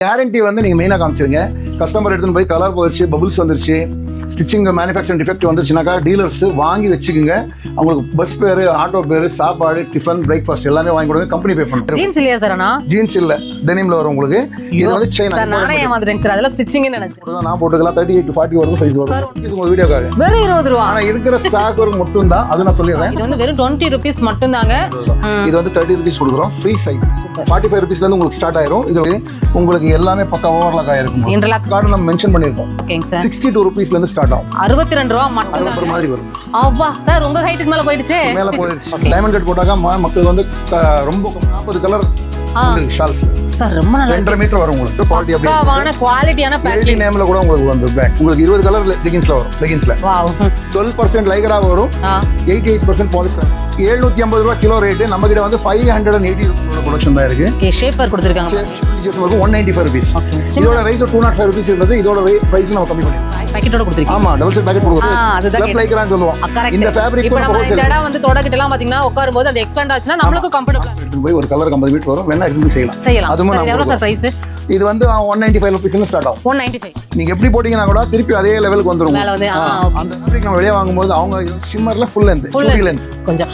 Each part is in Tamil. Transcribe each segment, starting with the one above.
கேரண்டி வந்து நீங்கள் மெயினாக காமிச்சிருங்க. கஸ்டமர் எடுத்துன்னு போய் கலர் போயிடுச்சு, பபுள்ஸ் வந்துருச்சு, ஸ்டிச்சிங் மேனுஃபேக்சரிங் டிஃபெக்ட் வந்துருச்சுனாக்கா டீலர்ஸ் வாங்கி வச்சுக்கோங்க. அவங்களுக்கு பஸ் பேர், ஆட்டோ பேர், சாப்பாடு, டிஃபன், பிரேக்ஃபாஸ்ட் எல்லாமே வாங்கி கொடுங்க. கம்பெனி பே பண்ணுறேன். ஜீன்ஸ் இல்லையா சார்? ஜீன்ஸ் இல்லை, டெனிமில் வரும் உங்களுக்கு. இது வந்து சைனா. சார் நானே ஏமாந்துட்டேங்க சார், அதெல்லாம் ஸ்டிச்சிங்னு நினைச்சேன். நான் போட்டுக்கலாம் 38 to 40 வரும் சைஸ் வரும் உங்க வீடியோக்காக. வெறும் 20 ரூபா. ஆனால் இருக்கிற ஸ்டாக் ஒரு மட்டும் தான், அது நான் சொல்லிடுறேன். இது வந்து வெறும் 20 rupees மட்டும் தாங்க. இது வந்து 30 rupees கொடுக்குறோம், ஃப்ரீ சைஸ். 45 rupees உங்களுக்கு ஸ்டார்ட் ஆயிரும். இது உங்களுக்கு எல்லாமே பக்கா ஓவர்லாக் ஆயிருக்கும். இன்டர்லாக் கார்டு நம்ம மென்ஷன் பண்ணிருக்கோம். ஓகேங்க சார். 62 rupees ஸ்டார்ட் ஆகும். 62 ரூபா மட்டும் தான் மாதிரி வரும். அப்பா சார் உங்க ஹைட்டுக்கு மேல போயிடுச்சு. மேல போயிடுச்சு. டைமண்ட் கட் போட்டாக்கா மக்கள் வந்து ரொம்ப 40 கலர் ஷால்ஸ் சார் ரொம்ப நல்லா 2.5 மீட்டர் வரும் உங்களுக்கு. குவாலிட்டி அப்படியே பக்காவான குவாலிட்டியான பேக்கிங். நேம்ல கூட உங்களுக்கு வந்து பேக் உங்களுக்கு 20 கலர் லெகின்ஸ்ல வரும். லெகின்ஸ்ல வாவ் 12% லைக்ரா வரும், 88% பாலிஸ்டர். 750 ரூபாய் கிலோ ரேட். நம்ம கிட்ட வந்து 580 ரூபாய் ப்ரொடக்ஷன் தான் இருக்கு. ஓகே ஷேப்பர் கொடுத்திருக்காங்க. 195 rupees. இதோட ரைஸ் 205 rupees இருந்தது. இதோட பிரைஸ் நம்ம கம்மி பண்ணிருக்கோம். பாக்கெட்டோட கொடுத்திருக்கீங்க. ஆமா, டபுள் செட் பாக்கெட் கொடுக்குறோம். ஸ்லப் லைக்ரான்னு சொல்லுவோம். இந்த ஃபேப்ரிக் இப்போ நம்ம இந்த இடம் வந்து தொடக்கிட்ட எல்லாம் பாத்தீங்கன்னா உட்காரும்போது அது எக்ஸ்பேண்ட் ஆச்சுனா நமக்கு கம்ஃபர்ட்டபிளா எடுத்து போய் ஒரு கலர் 50 மீட்டர் வரும். வேணா எடுத்து செய்யலாம். அதுவும் நான் எவ்வளவு சார் பிரைஸ்? இது வந்து 195 rupees ஸ்டார்ட் ஆகும். 195. நீங்க எப்படி போட்டீங்கன்னா கூட திருப்பி அதே லெவலுக்கு வந்துரும். மேல வந்து அந்த ஃபேப்ரிக் நம்ம வெளிய வாங்கும்போது அவங்க ஷிம்மர்ல ஃபுல் லெந்த், 2D லெந்த். கொஞ்சம்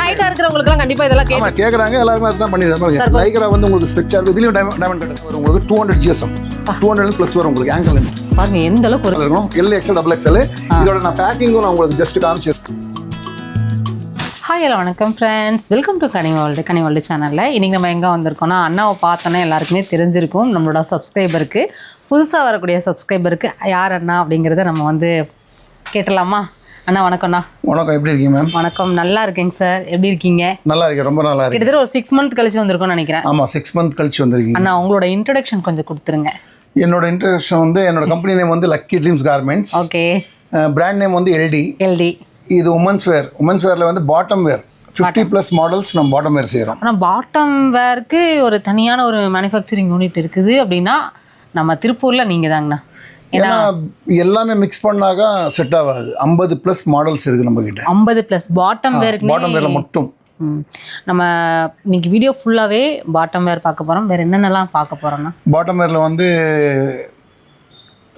ஹைட்டா இருக்கிறவங்களுக்கு எல்லாம் கண்டிப்பா இதெல்லாம் கேக்குறாங்க. எல்லாரும் அதான் பண்ணிடுறாங்க. லைக்ரா வந்து உங்களுக்கு ஸ்ட்ரெச் ஆகும். இதுலயும் டைமண்ட் கட் வரும். உங்களுக்கு 200 GSM 200 பிளஸ் வரும் உங்களுக்கு. ஆங்கிள் லெந்த் பாருங்க எந்த அளவுக்கு இருக்கும். LXL XXL. இதோட நான் பேக்கிங்கும் நான் உங்களுக்கு ஜஸ்ட் காமிச்சிருக்கேன். ஹாய் ஹலோ வணக்கம் friends, welcome to Ghani world சேனலில். இன்றைக்கி நம்ம எங்கே வந்திருக்கோம்னா, அண்ணாவை பார்த்தோன்னா எல்லாருக்குமே தெரிஞ்சிருக்கும். நம்மளோட சப்ஸ்கிரைபருக்கு, புதுசாக வரக்கூடிய சப்ஸ்கிரைபருக்கு யார் அண்ணா அப்படிங்கிறத நம்ம வந்து கேட்டலாமா? அண்ணா வணக்கம்ண்ணா. வணக்கம், எப்படி இருக்கீங்க மேம்? வணக்கம், நல்லா இருக்கேங்க சார். எப்படி இருக்கீங்க? நல்லா இருக்கேன், ரொம்ப நல்லா இருக்கு. கிட்டத்தட்ட ஒரு 6 month கழிச்சு வந்திருக்கோம்னு நினைக்கிறேன். ஆமாம், 6 month கழிச்சு வந்திருக்கீங்க. அண்ணா உங்களோட இன்ட்ரடக்ஷன் கொஞ்சம் கொடுத்துருங்க. என்னோட இன்ட்ரடக்ஷன் வந்து என்னோட கம்பெனி நேம் வந்து lucky dreams garments. Okay. Brand name வந்து LD. இது உமன்ஸ் வேரில் வந்து பாட்டம் வேர் 50+ மாடல்ஸ் நம்ம பாட்டம் வேர் செய்கிறோம். ஆனால் பாட்டம் வேருக்கு ஒரு தனியான ஒரு மேனுஃபேக்சரிங் யூனிட் இருக்குது அப்படின்னா நம்ம திருப்பூரில் நீங்கள் தாங்கண்ணா. ஏன்னா எல்லாமே மிக்ஸ் பண்ணாக்கா செட் ஆகாது. 50+ மாடல்ஸ் இருக்குது நம்ம கிட்ட. 50+ பாட்டம் வேரில் மட்டும். நம்ம இன்னைக்கு வீடியோ ஃபுல்லாகவே பாட்டம் வேர் பார்க்க போகிறோம். வேறு என்னென்னலாம் பார்க்க போகிறோம்னா, பாட்டம் வேரில் வந்து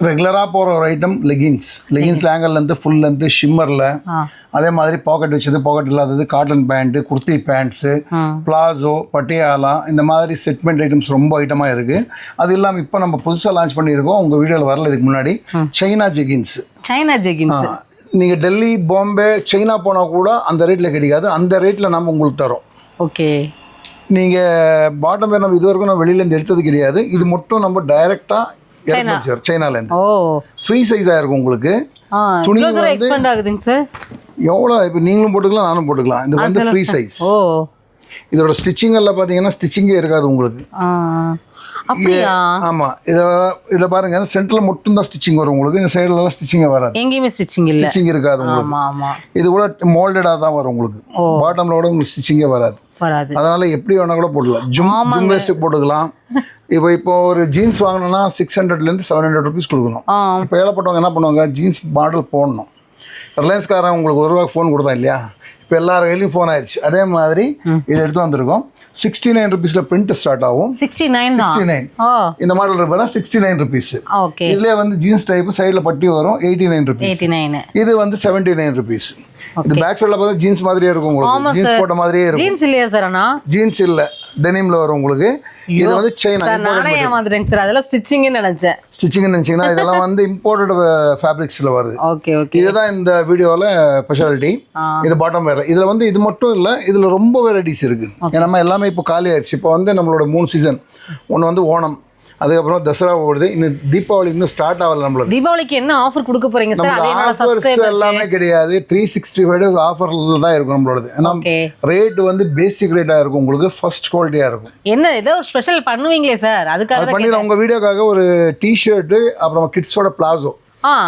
ரெகுலராக போகிற ஒரு ஐட்டம் லெகின்ஸ் ஆங்கிள்லேருந்து ஃபுல் லென்த்து ஷிம்மரில். அதே மாதிரி பாக்கெட் வச்சது, பாக்கெட் இல்லாதது, cotton pant, kurti bands, palazzo, Patiala, இந்த மாதிரி செட்மெண்ட் ஐட்டம்ஸ் ரொம்ப ஐட்டமாக இருக்குது. அது இல்லாமல் இப்போ நம்ம புதுசாக லான்ச் பண்ணியிருக்கோம், உங்கள் வீடியோவில் வரல இதுக்கு முன்னாடி, சைனா ஜெகின்ஸ். நீங்கள் டெல்லி, பாம்பே, சைனா போனால் கூட அந்த ரேட்டில் கிடைக்காது. அந்த ரேட்டில் நம்ம உங்களுக்கு தரோம். ஓகே. நீங்கள் பாட்டம் வேர் நம்ம இது வரைக்கும் நம்ம வெளியிலேருந்து எடுத்தது கிடையாது. இது மட்டும் நம்ம டைரெக்டாக சைனாலேருந்து ஃப்ரீ சைஸாக இருக்கும் உங்களுக்கு. துணி எக்ஸ்பேண்ட் ஆகுதுங்க சார். எவ்வளோ இப்போ நீங்களும் போட்டுக்கலாம், நானும் போட்டுக்கலாம். இது வந்து ஃப்ரீ சைஸ். இதோட ஸ்டிச்சிங் எல்லாம் பார்த்தீங்கன்னா ஸ்டிச்சிங்கே இருக்காது உங்களுக்கு. ஆமாம், இதில் பாருங்க, சென்டரில் மட்டும் தான் ஸ்டிச்சிங் வரும் உங்களுக்கு. இந்த சைடுலலாம் ஸ்டிச்சிங்கே வராது. எங்கேயுமே ஸ்டிச்சிங் இருக்காது உங்களுக்கு. இது கூட மோல்டடாக தான் வரும் உங்களுக்கு. பாட்டமில் கூட உங்களுக்கு ஸ்டிச்சிங்கே வராது. அதனால எப்படி வேணா கூட போடலாம். ஜும் வேஸ்ட்டுக்கு போட்டுக்கலாம். இப்போ ஒரு ஜீன்ஸ் வாங்கணும்னா 600 to 700 rupees கொடுக்கணும். இப்போ ஏழைப்பட்டவங்க என்ன பண்ணுவாங்க, ஜீன்ஸ் மாடல் போடணும். ரிலையன்ஸ்காரன் உங்களுக்கு ₹1 ஃபோன் கொடுத்தா இல்லையா, இப்போ எல்லாரும் கையிலையும் ஃபோன் ஆயிடுச்சு. அதே மாதிரி இதை எடுத்து வந்திருக்கோம். 69 rupeesல பிரிண்ட் ஸ்டார்ட் ஆகும். 69 இந்த மாடல் இருப்பா 69 rupees. இதுலேயே வந்து ஜீன்ஸ் டைப் சைடில் பட்டி வரும் 89 rupees. இது வந்து 79 rupees. இது பேக் சைடில் பார்த்தா ஜீன்ஸ் மாதிரியே இருக்கும் உங்களுக்கு. ஜீன்ஸ் போட்ட மாதிரியே இருக்கும். ஜீன்ஸ் இல்லையா சார்? ஜீன்ஸ் இல்லை, டெனிம்ல வரும் உங்களுக்கு. இது வந்து சைனா. அதெல்லாம் ஸ்டிச்சிங்னு நினைச்சீங்கன்னா இதெல்லாம் வந்து இம்போர்ட்டட் ஃபேப்ரிக்ஸ்ல வருது. ஓகே. இதுதான் இந்த வீடியோவில் ஸ்பெஷாலிட்டி. இது பாட்டம் வேர். இதில் வந்து இது மட்டும் இல்லை, இதில் ரொம்ப வெரைட்டிஸ் இருக்கு. நம்ம எல்லாமே இப்போ காலி ஆயிடுச்சு. இப்போ வந்து நம்மளோட 3 சீசன். ஒன்று வந்து ஓணம், அதுக்கப்புறம் தசரா ஓடுது, இன்னும் தீபாவளி இன்னும் ஸ்டார்ட் ஆகல. நம்மளுக்கு தீபாவளிக்கு என்ன ஆஃபர் கொடுக்க போறீங்க சார்? ஆஃபர்ஸ் எல்லாமே கிடையாது. 365 days ஆஃபர்ல தான் இருக்கும் நம்மளோடது. ஏன்னா ரேட் வந்து பேசிக் ரேட்டா இருக்கும் உங்களுக்கு, ஃபர்ஸ்ட் குவாலிட்டியா இருக்கும். என்ன ஏதோ ஸ்பெஷல் பண்ணுவீங்களே சார்? அதுக்காக பண்ணிடலாம். உங்க வீடியோக்காக ஒரு டிஷர்ட், அப்புறம் கிட்ஸோட பிளாசோ,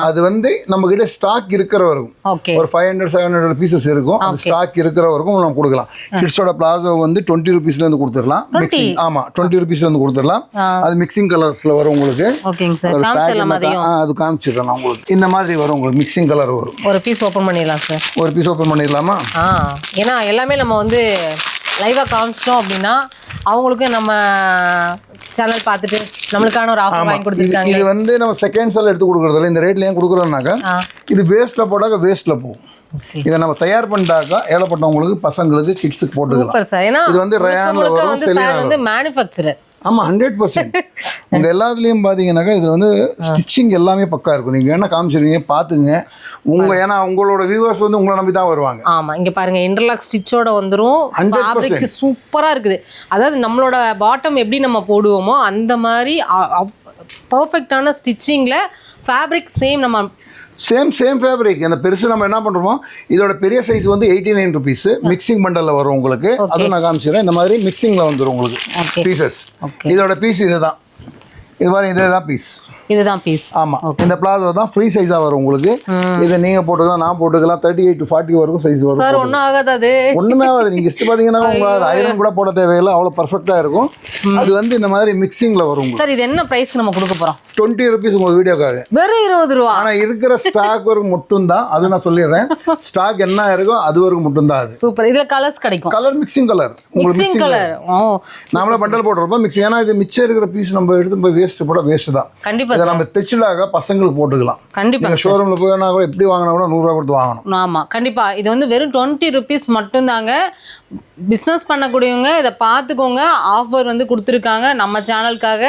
அது வந்து நம்ம கிட்ட ஸ்டாக் இருக்கிற வரைக்கும் ஒரு 500-700 பீசஸ் இருக்கும். அந்த ஸ்டாக் இருக்கிற வரைக்கும் நம்ம கொடுக்கலாம். கிட்ஸோட பிளாசோ வந்து 20 rupeesல இருந்து கொடுத்துடலாம். ஆமா, 20 rupeesல இருந்து கொடுத்துடலாம். அது மிக்சிங் கலர்ஸ்ல வரும் உங்களுக்கு. அது காமிச்சிடலாம் உங்களுக்கு. இந்த மாதிரி வரும் உங்களுக்கு, மிக்சிங் கலர் வரும். ஒரு பீஸ் ஓபன் பண்ணிடலாம் சார். ஒரு பீஸ் ஓபன் பண்ணிடலாமா? ஏன்னா எல்லாமே நம்ம வந்து லைவாக காமிச்சிட்டோம் அப்படின்னா அவங்களுக்கு நம்ம சேனல் பார்த்துட்டு நம்மளுக்கான ஒரு ஆஃபர் வாங்கி கொடுத்துருக்காங்க. இது வந்து நம்ம செகண்ட் செல் எடுத்து கொடுக்குறதில்ல, இந்த ரேட்ல ஏன் கொடுக்குறோம்னாக்கா இது வேஸ்ட்டில் போட்டாக்க வேஸ்ட்டில் போகும். இதை நம்ம தயார் பண்ணிட்டாக்கா ஏழைப்பட்டவங்களுக்கு பசங்களுக்கு கிட்ஸுக்கு போட்டுக்கலாம். இது வந்து ரயானில் வரும், செலினால வந்து மேனுஃபேக்சரர். ஆமாம் 100%. உங்கள் எல்லாத்துலேயும் பார்த்தீங்கன்னாக்கா இது வந்து ஸ்டிச்சிங் எல்லாமே பக்கா இருக்கும். நீங்கள் என்ன காமிச்சிருக்கீங்க பார்த்துங்க ஏன்னா உங்களோட வியூவர்ஸ் வந்து உங்களை நம்பி தான் வருவாங்க. ஆமாம், இங்கே பாருங்கள் இன்டர்லாக் ஸ்டிச்சோட வந்துடும். ஃபேப்ரிக் சூப்பராக இருக்குது. அதாவது நம்மளோட பாட்டம் எப்படி நம்ம போடுவோமோ அந்த மாதிரி பர்ஃபெக்டான ஸ்டிச்சிங்கில் ஃபேப்ரிக் சேம் நம்ம சேம் ஃபேப்ரிக். அந்த பெருசு நம்ம என்ன பண்ணுறோமோ இதோட பெரிய சைஸ் வந்து 89 ருபீஸ். மிக்சிங் பண்டலில் வரும் உங்களுக்கு. அதுவும் நான் காமிச்சிடுறேன். இந்த மாதிரி மிக்சிங்கில் வந்துடும் உங்களுக்கு பீசஸ். இதோட பீஸ் இதுதான். இது மாதிரி இதுதான் பீஸ். இதுதான் பீஸ். ஆமாம், இந்த பிளாசோ தான் ஃப்ரீ சைஸாக வரும் உங்களுக்கு. இதை நீங்கள் போட்டுக்கலாம், நான் போட்டுக்கலாம். 38 to 40 வரைக்கும் சைஸ் வரும். சார் ஒன்றும் ஆகாது, அது ஒன்றுமே ஆகாது. நீங்கள் இஷ்டம் பார்த்தீங்கன்னா உங்களுக்கு ஐரன் கூட போட தேவையில்லை, அவ்வளோ பர்ஃபெக்டாக இருக்கும். அது வந்து இந்த மாதிரி மிக்சிங்கில் வரும். சார் இது என்ன ப்ரைஸ்க்கு நம்ம கொடுக்க போகிறோம்? 20 ருபீஸ் உங்கள் வீடியோக்காக. வெறும் 20 ரூபா. ஆனால் இருக்கிற ஸ்டாக் வரைக்கும் மட்டும்தான். அது நான் சொல்லிடுறேன். ஸ்டாக் என்ன இருக்கோ அது வரைக்கும் மட்டும்தான். அது சூப்பர். இதில் கலர்ஸ் கிடைக்கும். Colour mixing colour. Mixing colour. நாமளே பண்டல் போட்டுருப்போம் மிக்சிங். ஏன்னா இது மிச்சம் இருக்கிற பீஸ் நம்ம எடுத்து போய் வேஸ்ட் போட வேஸ்ட் தான். கண்டிப்பாக இதை நம்ம தைச்சிடாக பசங்களுக்கு போட்டுக்கலாம். கண்டிப்பாக ஷோரூமில் போனா கூட எப்படி வாங்கினா கூட 100 ரூபா கொடுத்து வாங்கணும். ஆமாம், கண்டிப்பாக. இது வந்து வெறும் 20 ருபீஸ் மட்டும்தாங்க. பிஸ்னஸ் பண்ணக்கூடியவங்க இதை பார்த்துக்கோங்க. ஆஃபர் வந்து கொடுத்துருக்காங்க நம்ம சேனலுக்காக.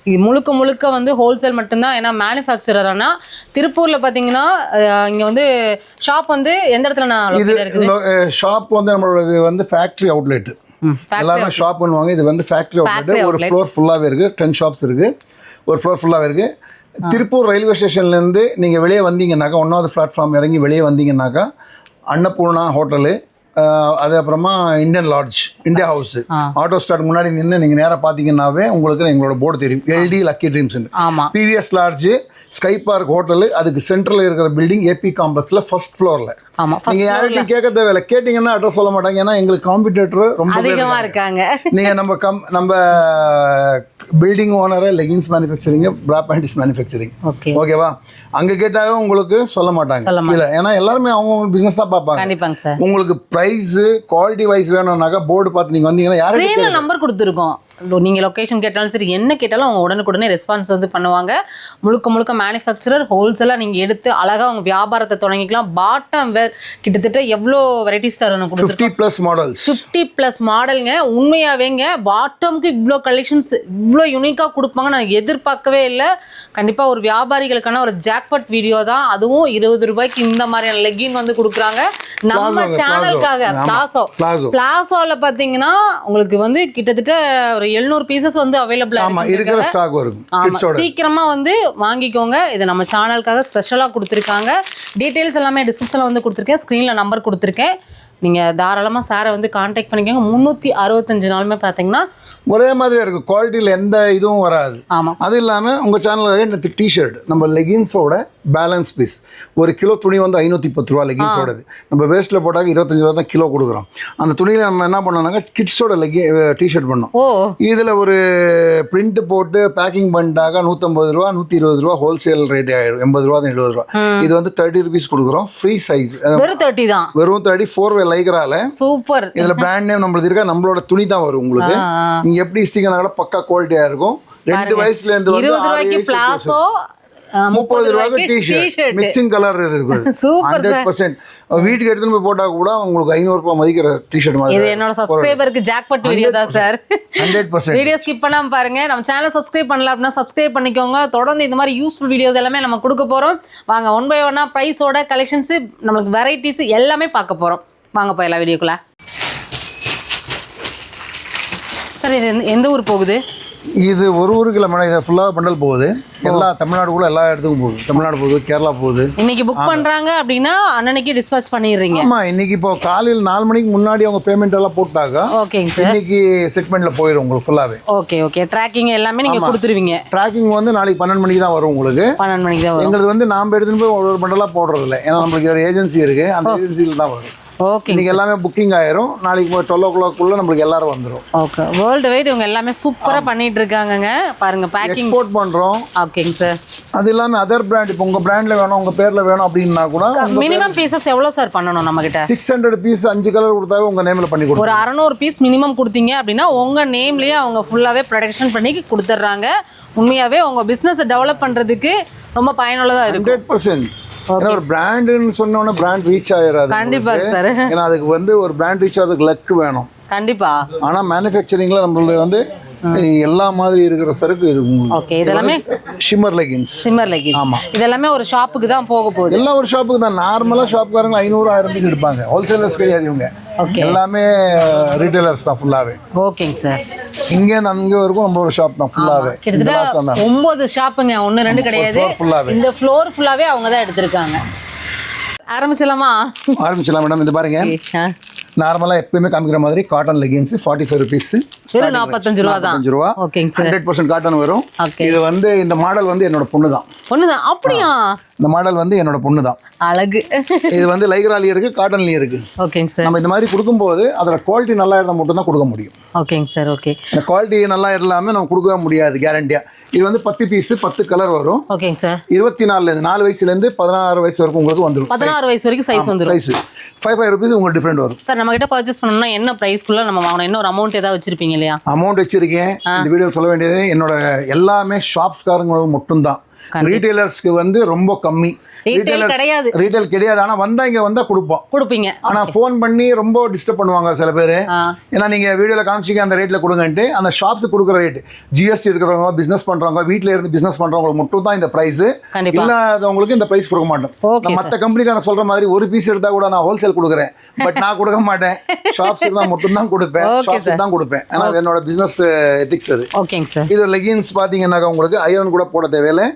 இது முழுக்க வந்து ஹோல்சேல் மட்டும்தான். ஏன்னா மேனுஃபேக்சரர். ஆனால் திருப்பூரில் பார்த்தீங்கன்னா இங்கே வந்து ஷாப் வந்து எந்த இடத்துல நான் இது ஷாப் வந்து நம்மளோட வந்து ஃபேக்ட்ரி அவுட்லெட். எல்லாமே ஷாப் பண்ணுவாங்க. இது வந்து ஃபேக்ட்ரி அவுட்லெட். ஒரு ஃப்ளோர் ஃபுல்லாகவே இருக்குது. 10 ஷாப்ஸ் இருக்குது. ஒரு ஃப்ளோர் ஃபுல்லாகவே இருக்குது. திருப்பூர் ரயில்வே ஸ்டேஷன்லேருந்து நீங்கள் வெளியே வந்தீங்கன்னாக்கா 1வது பிளாட்ஃபார்ம் இறங்கி வெளியே வந்தீங்கன்னாக்கா அன்னபூர்ணா ஹோட்டலு, அது அப்புறமா Indian lodge, India house, auto start முன்னாடி நின்று நீங்கள் நேராக பார்த்தீங்கன்னாவே உங்களுக்கு எங்களோட போர்டு தெரியும். LT lucky dreams, PVS lodge, sky park hotel. அதுக்கு சென்டரில் இருக்கிற பில்டிங் ஏபி காம்ப்ளெக்ஸில் ஃபர்ஸ்ட் ஃப்ளோரில். நீங்கள் யார்கிட்டையும் கேட்க தேவையில்லை. கேட்டிங்கன்னா அட்ரஸ் சொல்ல மாட்டாங்க. ஏன்னா எங்களுக்கு காம்படிட்டர் ரொம்ப அதிகமாக இருக்காங்க. நீங்கள் நம்ம பில்டிங் ஓனரை லெகின்ஸ் மேனுஃபேக்சரிங், பிரா பேண்டிஸ் மேனுஃபேக்சரிங், ஓகேவா? அங்கே கேட்டாலும் உங்களுக்கு சொல்ல மாட்டாங்க. இல்லை, ஏன்னா எல்லாருமே அவங்க பிஸ்னஸ் தான் பார்ப்பாங்க. உங்களுக்கு ப்ரைஸு குவாலிட்டி வைஸ் வேணும்னாக்கா போர்டு பார்த்து நீங்கள் வந்தீங்கன்னா யாரும் நம்பர் கொடுத்துருக்கோம். நீங்கள் லொக்கேஷன் கேட்டாலும் சரி, என்ன கேட்டாலும் அவங்க உடனுக்குடனே ரெஸ்பான்ஸ் வந்து பண்ணுவாங்க. முழுக்க மேனுஃபேக்சரர் ஹோல்சேலாக நீங்கள் எடுத்து அழகாக அவங்க வியாபாரத்தை தொடங்கிக்கலாம். பாட்டம் வேர் கிட்டத்தட்ட எவ்வளோ வெரைட்டிஸ் தரணும் கொடுத்து 50+ மாடலுங்க. உண்மையாகவேங்க பாட்டம்க்கு இவ்வளோ கலெக்ஷன்ஸ் இவ்வளோ யூனிக்காக கொடுப்பாங்க நான் எதிர்பார்க்கவே இல்லை. கண்டிப்பாக ஒரு வியாபாரிகளுக்கான ஒரு ஜாக்பாட் வீடியோ தான். அதுவும் 20 ரூபாய்க்கு இந்த மாதிரியான லெகின் வந்து கொடுக்குறாங்க நம்ம சேனலுக்காக. பிளாசோவில் பார்த்தீங்கன்னா உங்களுக்கு வந்து கிட்டத்தட்ட ஒரு 700 பீசஸ் வந்து அவைலபிளாக இருக்கு. சீக்கிரமா வந்து வாங்கிக்கோங்க. இது நம்ம சேனலுக்காக ஸ்பெஷலாக கொடுத்துருக்காங்க. டீட்டெயில்ஸ் எல்லாமே டிஸ்கிரிப்ஷனில் வந்து கொடுத்துருக்கேன். ஸ்க்ரீனில் நம்பர் கொடுத்துருக்கேன். நீங்கள் தாராளமாக சாரை வந்து கான்டாக்ட் பண்ணிக்கோங்க. 365 நாளுமே பார்த்தீங்கன்னா ஒரே மாதிரியாக இருக்கும். குவாலிட்டியில் எந்த இதுவும் வராது. ஆமாம். அது இல்லாமல் உங்கள் சேனலில் எனக்கு டிஷர்ட் நம்ம லெகின்ஸோட பேலன்ஸ் பீஸ் ஒரு கிலோ துணி வந்து 510 ரூபா லெகின்ஸோடது. நம்ம வேஸ்ட்டில் போட்டாக்க 25 ரூபா தான் கிலோ கொடுக்குறோம். அந்த துணியில் நம்ம என்ன பண்ணோம்னாக்கா கிட்ஸோட டிஷர்ட் பண்ணோம். இதில் ஒரு பிரிண்ட் போட்டு பேக்கிங் பண்ணிட்டாக்க 150 ரூபா 120 ரூபா ஹோல்சேல் ரேட் ஆகிடும். 80 ரூபா தான் 70 ரூபா. இது வந்து 30 ருபீஸ் கொடுக்குறோம். ஃப்ரீ சைஸ் வெறும் 30 தான். வெறும் 30 4 லைக்ரால. சூப்பர். இதில் பிராண்ட் நேம் நம்மளுக்கு இருக்கா, நம்மளோட துணி தான் வரும் உங்களுக்கு. நீங்கள் எப்படி ஸ்டிக்கனால பக்கா குவாலிட்டியாக இருக்கும். 2 வயசுலேருந்து 20 ரூபாய்க்கு பிளாசோ, 30 ரூபாய்க்கு டிஷர்ட் மிக்சிங் கலர் இருக்குது. 100% வீட்டுக்கு எடுத்துன்னு போய் போட்டால் கூட உங்களுக்கு 500 ரூபாய் மதிக்கிற டிஷர்ட் மாதிரி. இது என்னோட சப்ஸ்கிரைபருக்கு ஜாக்பாட் வீடியோ தான் சார். 100% வீடியோ ஸ்கிப் பண்ணாம பாருங்க. நம்ம சேனலை சப்ஸ்கிரைப் பண்ணல அப்படின்னா சப்ஸ்கிரைப் பண்ணிக்கோங்க. தொடர்ந்து இந்த மாதிரி யூஸ்ஃபுல் வீடியோஸ் எல்லாமே நம்ம கொடுக்க போகிறோம். வாங்க, 1 by 1 ப்ரைஸோட கலெக்ஷன்ஸு நம்மளுக்கு வெரைட்டிஸ் எல்லாமே பார்க்க போகிறோம். வாங்க போயிடலாம் வீடியோக்குள்ள. சார் இது எந்த ஊர் போகுது? இது ஒரு ஊருக்கு இல்லை மேடம். இதை ஃபுல்லாக பண்டல் போகுது. எல்லா தமிழ்நாடுக்குள்ள எல்லா இடத்துக்கும் போகுது. தமிழ்நாடு போகுது, கேரளா போகுது. இன்னைக்கு புக் பண்ணுறாங்க அப்படின்னா அன்னைக்கு டிஸ்பேச் பண்ணிடுறீங்க. ஆமாம், இன்னைக்கு இப்போ காலையில் 4 மணிக்கு முன்னாடி அவங்க பேமெண்ட் எல்லாம் போட்டாங்க. ஓகேங்க சார். இன்னைக்கு செக்மெண்ட்டில் போயிடும் உங்களுக்கு ஃபுல்லாகவே. ஓகே. ட்ராக்கிங் எல்லாமே நீங்கள் கொடுத்துருவீங்க. ட்ராக்கிங் வந்து நாளைக்கு 12 மணிக்கு தான் வரும் உங்களுக்கு. 12 மணிக்கு தான் வரும். எங்களுக்கு வந்து நாம் எடுத்துன்னு போய் ஒரு பண்டலாக போடுறதில்ல. ஏன்னா நம்மளுக்கு ஒரு ஏஜென்சி இருக்குது. அந்த ஏஜென்சியில் தான் வரும். ஓகே. இன்னைக்கு எல்லாமே புக்கிங் ஆயிரும். நாளைக்கு 12 o'clock நம்மளுக்கு எல்லாரும் வந்துடும். ஓகே. வேர்ல்டு வைட் இவங்க எல்லாமே சூப்பரா பண்ணிட்டு இருக்காங்கங்க. பாருங்க பேக்கிங் எக்ஸ்போர்ட் பண்றோம். ஓகேங்க சார். அது இல்லாம அதர் பிராண்ட் இப்போ உங்க பிராண்ட்ல வேணும் உங்க பேர்ல வேணும் அப்படின்னா கூட மினிமம் பீசஸ் எவ்வளவு சார் பண்ணணும் நம்ம கிட்ட? 600 பீஸ் 5 கலர் கொடுத்தாவே உங்க நேம்ல பண்ணி கொடுப்போம். ஒரு 600 பீஸ் மினிமம் கொடுத்தீங்க அப்படின்னா உங்க நேம்லயே அவங்க ஃபுல்லாவே ப்ரொடக்ஷன் பண்ணி கொடுத்துட்றாங்க. உண்மையாவே உங்க பிசினஸ் டெவலப் பண்றதுக்கு ரொம்ப பயனுள்ளதா இருக்கும். 100%. ஏன்னா ஒரு பிராண்டுன்னு சொன்னோன்னே பிராண்ட் ரீச் ஆயிடாது. கண்டிப்பா சார். ஏன்னா அதுக்கு வந்து ஒரு பிராண்ட் ரீச் ஆகிறதுக்கு லக் வேணும். கண்டிப்பா. ஆனா மேனுஃபேக்சரிங்ல நம்மளது வந்து எல்லா மாதிரி இருக்கிற சரக்கு இருக்கும். ஓகே. இதெல்லாமே ஷிம்மர் லெகின்ஸ். ஆமா. இதெல்லாமே ஒரு ஷாப்புக்கு தான் போக போகுது. எல்லாம் ஒரு ஷாப்புக்கு தான். நார்மலா ஷாப்காரங்க 500-1000 பீஸ் எடுப்பாங்க. ஹோல்சேலர்ஸ் கிடையாது இவங்க. எல்லாமே ரீட்டைலர்ஸ் தான் ஃபுல்லாவே. ஓகேங்க சார். இங்கே அங்கே வரைக்கும் நம்மளோட ஷாப் தான் ஃபுல்லாவே. கிட்டத்தட்ட 9 ஷாப்புங்க, 1 2 கிடையாது. இந்த ஃப்ளோர் ஃபுல்லாவே அவங்க தான் எடுத்திருக்காங்க. ஆரம்பிச்சலாமா? ஆரம்பிச்சலாம் மேடம். இது பாருங்க, நார்மலாக எப்பயுமே காமிக்கிற மாதிரி காட்டன் லெகின்ஸ் 45 rupees. வெறும் 45 ரூபா தான். 45 ரூபா. ஓகேங்க சார். 100% காட்டன் வரும். இது வந்து இந்த மாடல் வந்து என்னோட பொண்ணு தான். பொண்ணு தான்? அப்படியா? இந்த மாடல் வந்து என்னோட பொண்ணு தான். அழகு. இது வந்து லைக்ராலையும் இருக்கு, காட்டன்லயும் இருக்கு. ஓகேங்க சார். நம்ம இந்த மாதிரி கொடுக்கும்போது அதோட குவாலிட்டி நல்லா இருந்தால் மட்டும் தான் கொடுக்க முடியும். ஓகேங்க சார். ஓகே. இந்த குவாலிட்டி நல்லா இல்லாமல் நம்ம கொடுக்க முடியாது கேரண்டியா. இது வந்து 10 பீஸ் 10 கலர் வரும். ஓகேங்க சார். 24 4 வயசுலேருந்து 16 வயசு வரைக்கும் உங்களுக்கு வந்துடும். 16 வயசு வரைக்கும் சைஸ் வந்துடும். சைஸ் 5 rupees உங்களுக்கு டிஃப்ரெண்ட் வரும். சார் நம்ம கிட்ட பர்ச்சேஸ் பண்ணணும்னா என்ன பிரைஸ்க்குள்ள நம்ம வாங்கணும்? என்ன ஒரு அமௌண்ட் ஏதாவது வச்சிருப்பீங்க இல்லையா? அமௌண்ட் வச்சிருக்கேன். இந்த வீடியோ சொல்ல வேண்டியது என்னோட எல்லாமே ஷாப்ஸ்காரங்க மட்டும்தான். ரீட்டைலர்ஸ்க்கு வந்து ரொம்ப கம்மி. ரீட்டைல் கிடையாது. ஆனா வந்தா இங்க வந்தா கொடுப்பீங்க. ஆனா ஃபோன் பண்ணி ரொம்ப டிஸ்டர்ப் பண்ணுவாங்க சில பேர். ஏன்னா நீங்க வீடியோல காமிச்சிங்க அந்த ரேட்ல கொடுங்கன்ட்டு. அந்த ஷாப்ஸ் கொடுக்குற ரேட் ஜிஎஸ்டி இருக்கிறவங்க, பிசினஸ் பண்றவங்க, வீட்ல இருந்து பிசினஸ் பண்றவங்களுக்கு மட்டும் தான் இந்த பிரைஸ். இல்லாதவங்களுக்கு இந்த பிரைஸ் கொடுக்க மாட்டோம். மற்ற கம்பெனிக்காரங்க சொல்ற மாதிரி ஒரு பீஸ் எடுத்தா கூட நான் ஹோல்சேல் கொடுக்குறேன், பட் நான் கொடுக்க மாட்டேன். ஷாப்ஸ்க்கு தான் மட்டும் தான் கொடுப்பேன். ஷாப்ஸ்க்கு தான் கொடுப்பேன். ஏன்னா என்னோட பிசினஸ் எத்திக்ஸ் அது. ஓகேங்க சார். இது லெகின்ஸ் பாத்தீங்கன்னா உங்களுக்கு அயர்ன் கூட போட தேவையில்லை.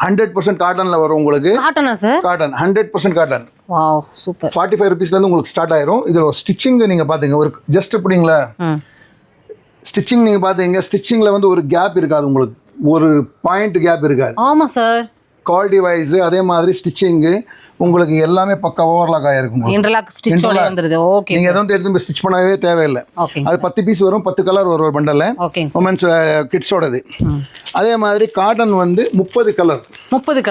100% காட்டன்ல வரும் உங்களுக்கு. காட்டனா sir? Cotton 100% cotton. Wow super. 45 rupeesல இருந்து உங்களுக்கு ஸ்டார்ட் ஆயிரும். இது ஸ்டிச்சிங் நீங்க பாத்தீங்க ஒரு ஜஸ்ட் எப்படிங்களா ஸ்டிச்சிங் நீங்க பாத்தீங்க. ஸ்டிச்சிங்ல வந்து ஒரு கேப் இருக்காது உங்களுக்கு, ஒரு பாயிண்ட் கேப் இருக்காது. ஆமா சார். குவாலிட்டி வைஸ் அதே மாதிரி ஸ்டிச்சிங் உங்களுக்கு எல்லாமே பக்கா ஓவர்லாக் ஆயிருக்கும். இன்டர்லாக் ஸ்டிச்சோட வந்துருது. ஓகே. நீங்க எதுவும் எடுத்து போய் ஸ்டிச் பண்ணவே தேவையில்லை. அது 10 பீஸ் வரும், 10 கலர் வரும் ஒரு பண்டல்ல. உமன்ஸ் கிட்ஸோடது. அதே மாதிரி காட்டன் வந்து 30 கலர் 30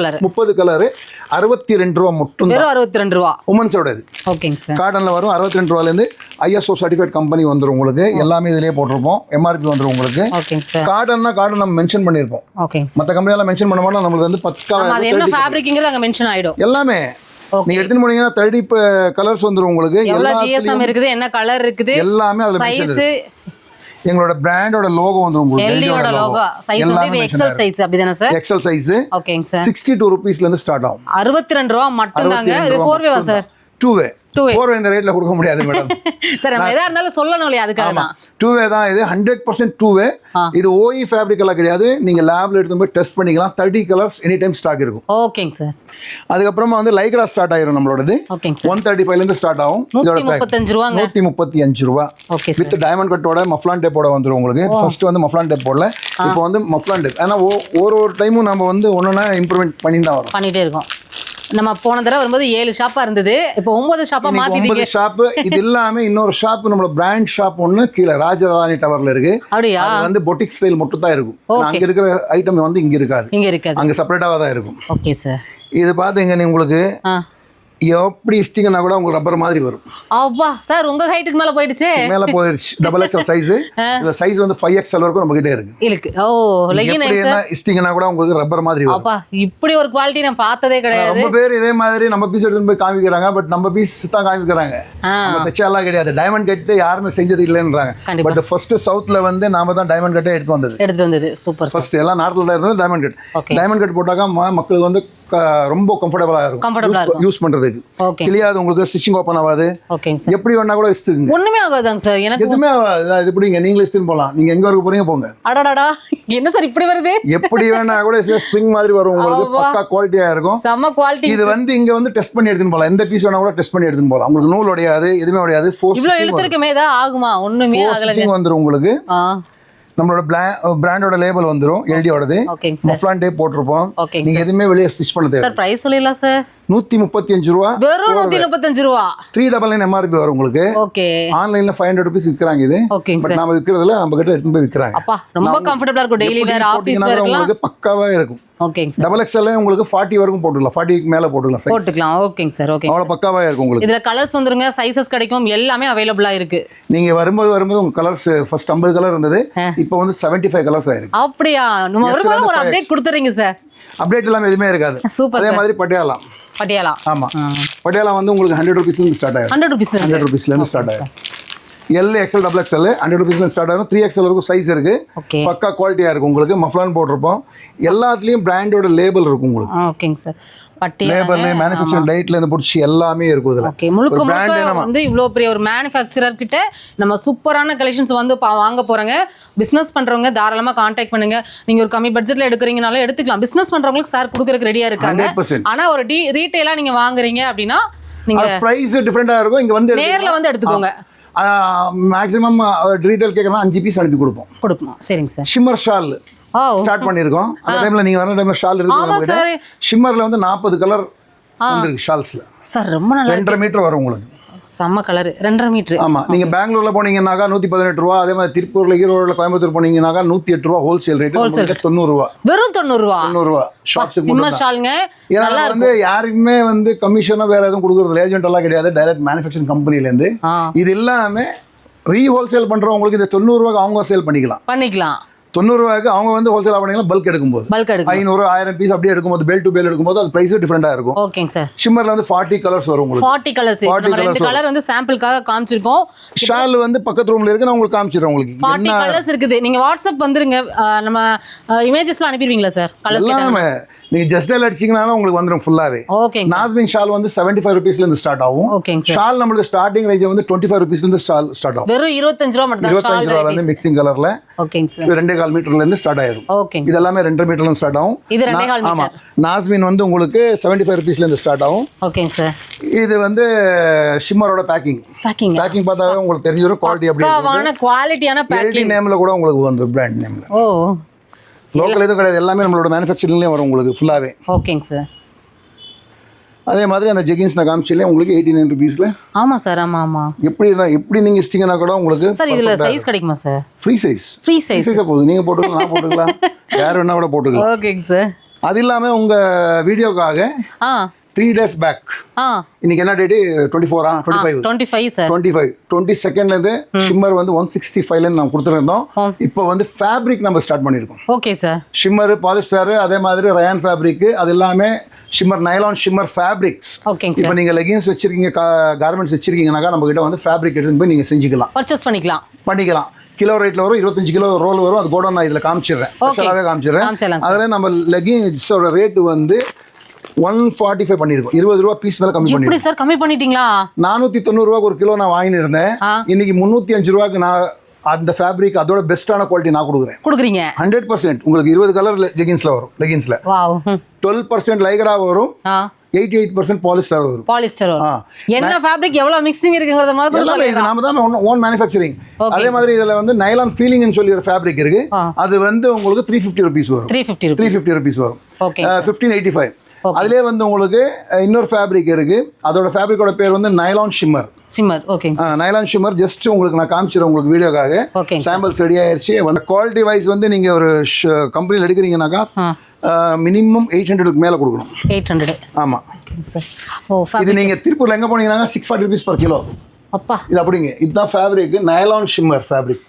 கலர் 62 ரூபா மட்டும். வெறும் 62 ரூபா உமன்ஸோடது. ஓகேங்க சார். காட்டன்ல வரும் 62 ரூபாயிலேருந்து ISO சர்டிஃபைட் கம்பெனி வந்துடும் உங்களுக்கு. எல்லாமே இதுலயே போட்டிருப்போம். MRP வந்துடும் உங்களுக்கு. ஓகேங்க சார். காட்டன்னா காட்டன் நம்ம மென்ஷன் பண்ணியிருப்போம். ஓகேங்க. மற்ற கம்பெனியெல்லாம் மென்ஷன் பண்ண மாட்டோம். நம்மளுக்கு வந்து 10 அது என்ன ஃபேப்ரிக்ங்கிறது அங்க மென்ஷன் ஆயிடும் எல்லாமே. நீங்க எடுத்துட்டு போனீங்கன்னா 30 கலர்ஸ் வந்துரும் உங்களுக்கு. எல்லா GSM இருக்குது, என்ன கலர் இருக்குது எல்லாமே அதுல மென்ஷன் இருக்கு. எங்களோட பிராண்டோட லோகோ வந்துரும் உங்களுக்கு. எல்டியோட லோகோ. சைஸ் வந்து எக்ஸல் சைஸ் அப்படிதானே சார்? XL size. ஓகேங்க சார். 62 rupeesல இருந்து ஸ்டார்ட் ஆகும். 62 ரூபாய் மட்டும் தாங்க. இது 4-way சார்? 2-way. 4-way இந்த ரேட்ல கொடுக்க முடியாது மேடம். சார் நம்ம எதா இருந்தாலும் சொல்லணும் இல்லையா, அதுக்காக தான். 2-way தான் இது. 100% 2-way. இது OE ஃபேப்ரிக் எல்லாம் கிடையாது. நீங்க லேப்ல எடுத்து போய் டெஸ்ட் பண்ணிக்கலாம். 30 கலர்ஸ் எனி டைம் ஸ்டாக் இருக்கும். ஓகேங்க சார். அதுக்கப்புறமா வந்து லைக்ரா ஸ்டார்ட் ஆயிரும் நம்மளோடது. 135 இருந்து ஸ்டார்ட் ஆகும். 135 ரூபாங்க. 135 ரூபா. வித் டைமண்ட் கட்டோட மஃப்லான் டேப்போட வந்துரும் உங்களுக்கு. ஃபர்ஸ்ட் வந்து மஃப்லான் டேப் போடல, இப்போ வந்து மஃப்லான் டேப். ஏன்னா ஒரு டைமும் நம்ம வந்து ஒன்னொன்னா இம்ப்ரூவ்மெண்ட் பண்ணி தான் வரும். பண்ணிட்டே இருக்கோம். நம்ம போன தடவை வரும்போது 7 ஷாப்பா இருந்தது, இப்போ 9 ஷாப்பா மாத்திட்டீங்க. 9 ஷாப். இது இல்லாம இன்னொரு ஷாப் நம்மளோட பிராண்ட் ஷாப் ஒன்னு கீழ ராஜராணி டவர்ல இருக்கு. அப்படியே அது வந்து பொட்டிக் ஸ்டைல் மட்டும் தான் இருக்கும். அங்க இருக்கிற ஐட்டம் வந்து இங்க இருக்காது. அங்க செப்பரேட்டாவா தான் இருக்கும். Okay sir. இது பாத்தீங்க நீ உங்களுக்கு எப்படி ஸ்டிங்னா கூட உங்களுக்கு ரப்பர் மாதிரி வரும். அப்பா சார் உங்க ஹைட்டுக்கு மேல போயிடுச்சு. மேல போயிடுச்சு. XXL size. இந்த சைஸ் வந்து 5XL வரைக்கும் நம்ம கிட்ட இருக்கு. ஓ லெகின் ஸ்டிங்னா கூட உங்களுக்கு ரப்பர் மாதிரி வரும். அப்பா இப்படி ஒரு குவாலிட்டி நான் பார்த்ததே கிடையாது. ரொம்ப பேர் இதே மாதிரி நம்ம பீஸ் எடுத்து போய் காமிக்கிறாங்க, பட் நம்ம பீஸ் தான் காமிக்கிறாங்க. நம்ம தச்செல்லாம் கிடையாது. டைமண்ட் கட் யாருமே செஞ்சது இல்லைன்றாங்க. பட் ஃபர்ஸ்ட் சவுத்ல வந்து நாம தான் டைமண்ட் கட்டே எடுத்து வந்தது. சூப்பர். ஃபர்ஸ்ட் எல்லாம் நார்த்ல இருந்தது டைமண்ட் கட். டைமண்ட் கட் போட்டாக்கா மக்களுக்கு வந்து ரொம்ப கம்ஃபர்டபுளா இருக்கும் யூஸ் பண்றதுக்கு. கிளியாது உங்களுக்கு, ஸ்டிச்சிங் ஓபன் ஆகாது. எப்படி வேணா கூட இஸ்திங்க. ஒண்ணுமே ஆகாதாங்க சார். எனக்கு எதுவுமே ஆகாது. இது எப்படிங்க நீங்களே இஸ்தின் போலாம். நீங்க எங்க வரைக்கும் போறீங்க போங்க. அடடடா என்ன சார் இப்படி வருது? எப்படி வேணா கூட ஸ்ப்ரிங் மாதிரி வரும் உங்களுக்கு. பக்கா குவாலிட்டியா இருக்கும். செம குவாலிட்டி. இது வந்து இங்க வந்து டெஸ்ட் பண்ணி எடுத்துன்னு போலாம். எந்த பீஸ் வேணா கூட டெஸ்ட் பண்ணி எடுத்துன்னு போலாம். உங்களுக்கு நூல் உடையாது, எதுவுமே உடையாது. இவ்ளோ எடுத்துருக்கமே தான் ஆகுமா? ஒண்ணுமே ஆகல. வந்துரும் உங்களுக்கு. நம்மளோட பிராண்டோட லேபிள் வந்துரும். எல்டியோடது. மஃப்லான் டேப் போட்டிருப்போம். நீங்க எதுவுமே வெளியே ஸ்டிச் பண்ண தேவை. சார் பிரைஸ் சொல்லிடலாம் சார். 135 ரூபா, வெறும் 135 ரூபா. 399 MRP வரும் உங்களுக்கு. ஓகே. ஆன்லைன்ல 500 rupees விற்கிறாங்க இது. ஓகேங்க பட் சார். நாம விற்கிறதுல நம்ம கிட்ட எடுத்து போய் விற்கிறாங்க. அப்பா ரொம்ப கம்ஃபர்ட்டபிளா இருக்கும், டெய்லி வேர், ஆபீஸ் வேர்லாம் உங்களுக்கு பக்காவா இருக்கும். ஓகேங்க சார். XXL உங்களுக்கு 40 வரைக்கும் போட்டுக்கலாம், 40க்கு மேல போட்டுக்கலாம் size. போட்டுக்கலாம். ஓகேங்க சார். ஓகே. அவ்வளவு பக்காவா இருக்கும் உங்களுக்கு. இதுல கலர்ஸ் வந்துருங்க, சைஸஸ் கிடைக்கும், எல்லாமே அவைலபிளா இருக்கு. நீங்க வரும்போது உங்க கலர்ஸ் ஃபர்ஸ்ட் 50 கலர் இருந்தது, இப்போ வந்து 75 கலர்ஸ் ஆயிருக்கு. அப்படியா? நம்ம ஒரு அப்டேட் கொடுத்துறீங்க சார். அப்டேட் எல்லாம் எதுவுமே இருக்காது. சூப்பர். அதே மாதிரி பட்டியாலா. ஆமா, பட்டியாலா வந்து உங்களுக்கு 100 rupeesல இருந்து ஸ்டார்ட் ஆகும். 100 rupeesல இருந்து ஸ்டார்ட் ஆகும். L, XL, XXL 100 rupeesல ஸ்டார்ட் ஆகும். 3XL வரைக்கும் சைஸ் இருக்கு. பக்கா குவாலிட்டியா இருக்கும் உங்களுக்கு. மஃப்லான் போட்டிருப்போம். எல்லாத்துலயும் பிராண்டோட லேபிள் இருக்கும் உங்களுக்கு. ஓகேங்க சார். லேபிள், மேனுஃபேக்சரிங் டேட்ல இருந்து பிடிச்சி எல்லாமே இருக்கும் இதுல. ஓகே. முழுக்க வந்து இவ்ளோ பெரிய ஒரு மேனுஃபேக்சரர் கிட்ட நம்ம சூப்பரான கலெக்ஷன்ஸ் வந்து வாங்க போறாங்க. பிசினஸ் பண்றவங்க தாராளமா கான்டாக்ட் பண்ணுங்க. நீங்க ஒரு கம்மி பட்ஜெட்ல எடுக்கறீங்கனால எடுத்துக்கலாம். பிசினஸ் பண்றவங்களுக்கு சார் கொடுக்கறதுக்கு ரெடியா இருக்காங்க. 100%. ஆனா ஒரு ரீட்டைலா நீங்க வாங்குறீங்க அப்படின்னா நீங்க பிரைஸ் டிஃபரெண்டா இருக்கும். இங்க வந்து நேர்ல வந்து எடுத்துக்கோங்க. மேக்ஸிமம் ரீட்டைல் கேட்கறனா 5 பீஸ் அனுப்பி கொடுப்போம். சரிங்க சார். ஷிம்மர் ஷால் ஸ்டார்ட் பண்ணிருக்கோம். அந்த டைம்ல நீங்க வர டைம்ல ஷால் இருக்கு. ஷிம்மர்ல வந்து 40 கலர் வந்திருக்கு ஷால்ஸ்ல. சார் ரொம்ப நல்லா 2.5 மீட்டர் வரும் உங்களுக்கு. செம்ம கலர். 2.5 மீட்டர். ஆமா. நீங்க பெங்களூர்ல போனீங்கன்னாக்கா 118 ரூபா. அதே மாதிரி திருப்பூர்ல, ஈரோடுல, கோயம்புத்தூர் போனீங்கன்னாக்கா 108 ரூபா ஹோல்சேல் ரேட். 90 ரூபா. வெறும் 90 ரூபா. 90 ரூபா ஷாப்ஸ். சிம்மர் ஷால்ங்க. நல்லா வந்து யாருக்குமே வந்து கமிஷனா வேற எதுவும் கொடுக்கறது ஏஜென்ட் எல்லாம் கிடையாது. டைரக்ட் மேனுஃபேக்சரிங் கம்பெனில இருந்து இது எல்லாமே ரீ ஹோல்சேல் பண்றவங்களுக்கு இந்த 90 ரூபாய்க்கு அவங்க சேல் பண்ணிக்கலாம். 90 ரூபாய்க்கு அவங்க வந்து ஹோல்சேல் பண்ணிக்கலாம். பல்க் எடுக்கும்போது 500, 1000 பீஸ் அப்படியே எடுக்கும்போது பெல் டு பெல் எடுக்கும்போது அது பிரைஸ் டிஃபரெண்டா இருக்கும். ஓகேங்க சார். ஷிம்மர்ல வந்து 40 கலர்ஸ் வரும் உங்களுக்கு. 40 கலர்ஸ். நம்ம ரெண்டு கலர் வந்து சாம்பிளுக்காக காமிச்சிருக்கோம். ஷால் வந்து பக்கத்து ரூம்ல இருக்கு, நான் உங்களுக்கு காமிச்சிடுறேன். உங்களுக்கு 40 கலர்ஸ் இருக்குது. நீங்க வாட்ஸ்அப் வந்துருங்க, நம்ம இமேஜஸ்லாம் அனுப்பிடுவீங்களா சார்? கலர்ஸ் எல்லாமே நீங்க ஜஸ்ட் டயல் அடிச்சீங்கனாலும் உங்களுக்கு வந்துரும் ஃபுல்லாவே. ஓகேங்க. நாஸ்பின் ஷால் வந்து 75 ரூபீஸ்ல இருந்து ஸ்டார்ட் ஆகும். ஓகேங்க சார். ஷால் நம்மளுக்கு ஸ்டார்டிங் ரேஞ்ச் வந்து 25 ரூபீஸ்ல இருந்து ஸ்டார்ட் ஆகும். வெறும் 25 ரூபாய் மட்டும் தான் ஷால். 25 ரூபாய்ல இருந்து மிக்சிங் கலர்ல. ஓகேங்க சார். 2.25 மீட்டர்ல இருந்து ஸ்டார்ட் ஆயிரும். ஓகேங்க. இது எல்லாமே 2.5 மீட்டர்ல இருந்து ஸ்டார்ட் ஆகும். இது 2.5 மீட்டர். ஆமா. நாஸ்பின் வந்து உங்களுக்கு 75 ரூபீஸ்ல இருந்து ஸ்டார்ட் ஆகும். ஓகேங்க சார். இது வந்து ஷிம்மரோட பேக்கிங் பார்த்தாவே உங்களுக்கு தெரிஞ்சிரும் குவாலிட்டி அப்படியே இருக்கும். குவாலிட்டியான பேக்கிங். எல்டி நேம்ல கூட உங்களுக்கு வந்து பிராண்ட் நேம்ல. ஓ. லோக்கல் எதுவும் கிடையாது, எல்லாமே நம்மளோட மேனுஃபேக்சரிங்லேயே வரும் உங்களுக்கு ஃபுல்லாகவே. ஓகேங்க சார். அதே மாதிரி அந்த ஜெகின்ஸ் நான் காமிச்சிலே உங்களுக்கு 89 ரூபீஸ்ல. ஆமாம் சார். ஆமாம். எப்படி நீங்கள் ஸ்டிங்கன்னா கூட உங்களுக்கு சார் இதில் சைஸ் கிடைக்குமா சார்? ஃப்ரீ சைஸ் போகுது. நீங்கள் போட்டுக்கலாம், நான் போட்டுக்கலாம், யார் வேணா கூட போட்டுக்கலாம். ஓகேங்க சார். அது இல்லாமல் உங்கள் வீடியோக்காக 3 days பேக், இன்னைக்கு என்ன டேட்டு? 25 சார். 22nd இருந்து ஷிம்மர் வந்து 165ல இருந்து நம்ம கொடுத்துருந்தோம். இப்போ வந்து ஃபேப்ரிக் நம்ம ஸ்டார்ட் பண்ணியிருக்கோம். Okay sir. ஷிம்மர், பாலிஸ்டர், அதே மாதிரி ரயான் ஃபேப்ரிக், அது எல்லாமே ஷிம்மர், நைலான் ஷிம்மர் ஃபேப்ரிக்ஸ். இப்போ நீங்கள் லெகின்ஸ் வச்சிருக்கீங்க, கார்மெண்ட்ஸ் வச்சிருக்கீங்கன்னாக்கா நம்ம கிட்ட வந்து ஃபேப்ரிக் எடுத்து போய் நீங்கள் செஞ்சுக்கலாம், பர்ச்சேஸ் பண்ணிக்கலாம். கிலோ ரேட்ல வரும், 25 கிலோ ரோல் வரும். அது கூட நான் இதில் காமிச்சிடுறேன், ஸ்பெஷலாகவே காமிச்சிடுறேன். அதில் நம்ம லெகின்ஸோட ரேட்டு வந்து 145 பண்ணிருக்கோம். 20 ரூபா பீஸ் மேல கம்மி பண்ணி. சார் கம்மி பண்ணிட்டீங்களா? 490 ரூபாய்க்கு ஒரு கிலோ நான் வாங்கி இருந்தேன். இன்னைக்கு 305 ரூபாய்க்கு நான் அந்த ஃபேப்ரிக் அதோட பெஸ்ட்டான குவாலிட்டி நான் கொடுக்குறீங்க. 100% உங்களுக்கு 20 கலர் ஜெகின்ஸ்ல வரும். லெகின்ஸ்ல 12% லைக்ரா வரும், 88% பாலிஸ்டர் வரும். என்ன ஃபேப்ரிக் எவ்வளவு மிக்சிங் இருக்குங்கறத மாதிரி சொல்லுங்க. நாம தான் ஓன் மேனுஃபேக்சரிங். அதே மாதிரி இதுல வந்து நைலான் ஃபீலிங் னு சொல்லி ஒரு ஃபேப்ரிக் இருக்கு. அது வந்து உங்களுக்கு 350 ரூபீஸ் வரும். 350 ரூபீஸ் வரும். 1585. அதுலேயே வந்து உங்களுக்கு இன்னொரு ஃபேப்ரிக் இருக்கு. அதோட ஃபேப்ரிக்கோட பேர் வந்து நைலான் ஷிம்மர். ஓகேங்க. நைலான் ஷிம்மர் ஜஸ்ட் உங்களுக்கு நான் காமிச்சிடுறேன் உங்களுக்கு வீடியோக்காக. சாம்பிள்ஸ் ரெடி ஆயிருச்சு. வந்து குவாலிட்டி வைஸ் வந்து நீங்க ஒரு கம்பெனியில் எடுக்கிறீங்கன்னாக்கா மினிமம் 800க்கு மேலே கொடுக்கணும். 800. ஆமாம். இது நீங்க திருப்பூர்ல எங்க போனீங்கன்னா 640 ரூபீஸ் பர் கிலோ. அப்பா இது அப்படிங்க. இதுதான் ஃபேப்ரிக், நைலான் ஷிம்மர் ஃபேப்ரிக்.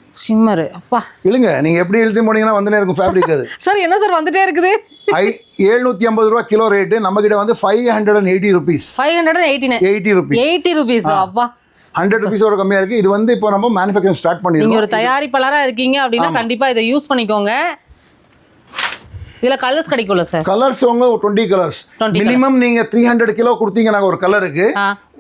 அப்பா இல்லைங்க, நீங்க எப்படி எழுதி போனீங்கன்னா வந்துட்டே இருக்கும் ஃபேப்ரிக். அது சார் என்ன சார் வந்துட்டே இருக்குது? 750 ரூபா கிலோ ரேட்டு. நம்ம கிட்ட வந்து 580 ரூபீஸ். 80 ரூபீஸ். அப்பா 100 ரூபீஸோட கம்மியா இருக்கு. இது வந்து இப்போ நம்ம மேனுஃபேக்சரிங் ஸ்டார்ட் பண்ணிருக்கோம். நீங்க ஒரு தயாரிப்பாளரா இருக்கீங்க அப்படின்னா கண்டிப்பா இதை யூஸ் பண்ணிக்கோங்க. இதுல கலர்ஸ் கிடைக்கும்ல சார்? கலர்ஸ் உங்க 20 கலர்ஸ் மினிமம். நீங்க 300 கிலோ கொடுத்தீங்கன்னா ஒரு கலருக்கு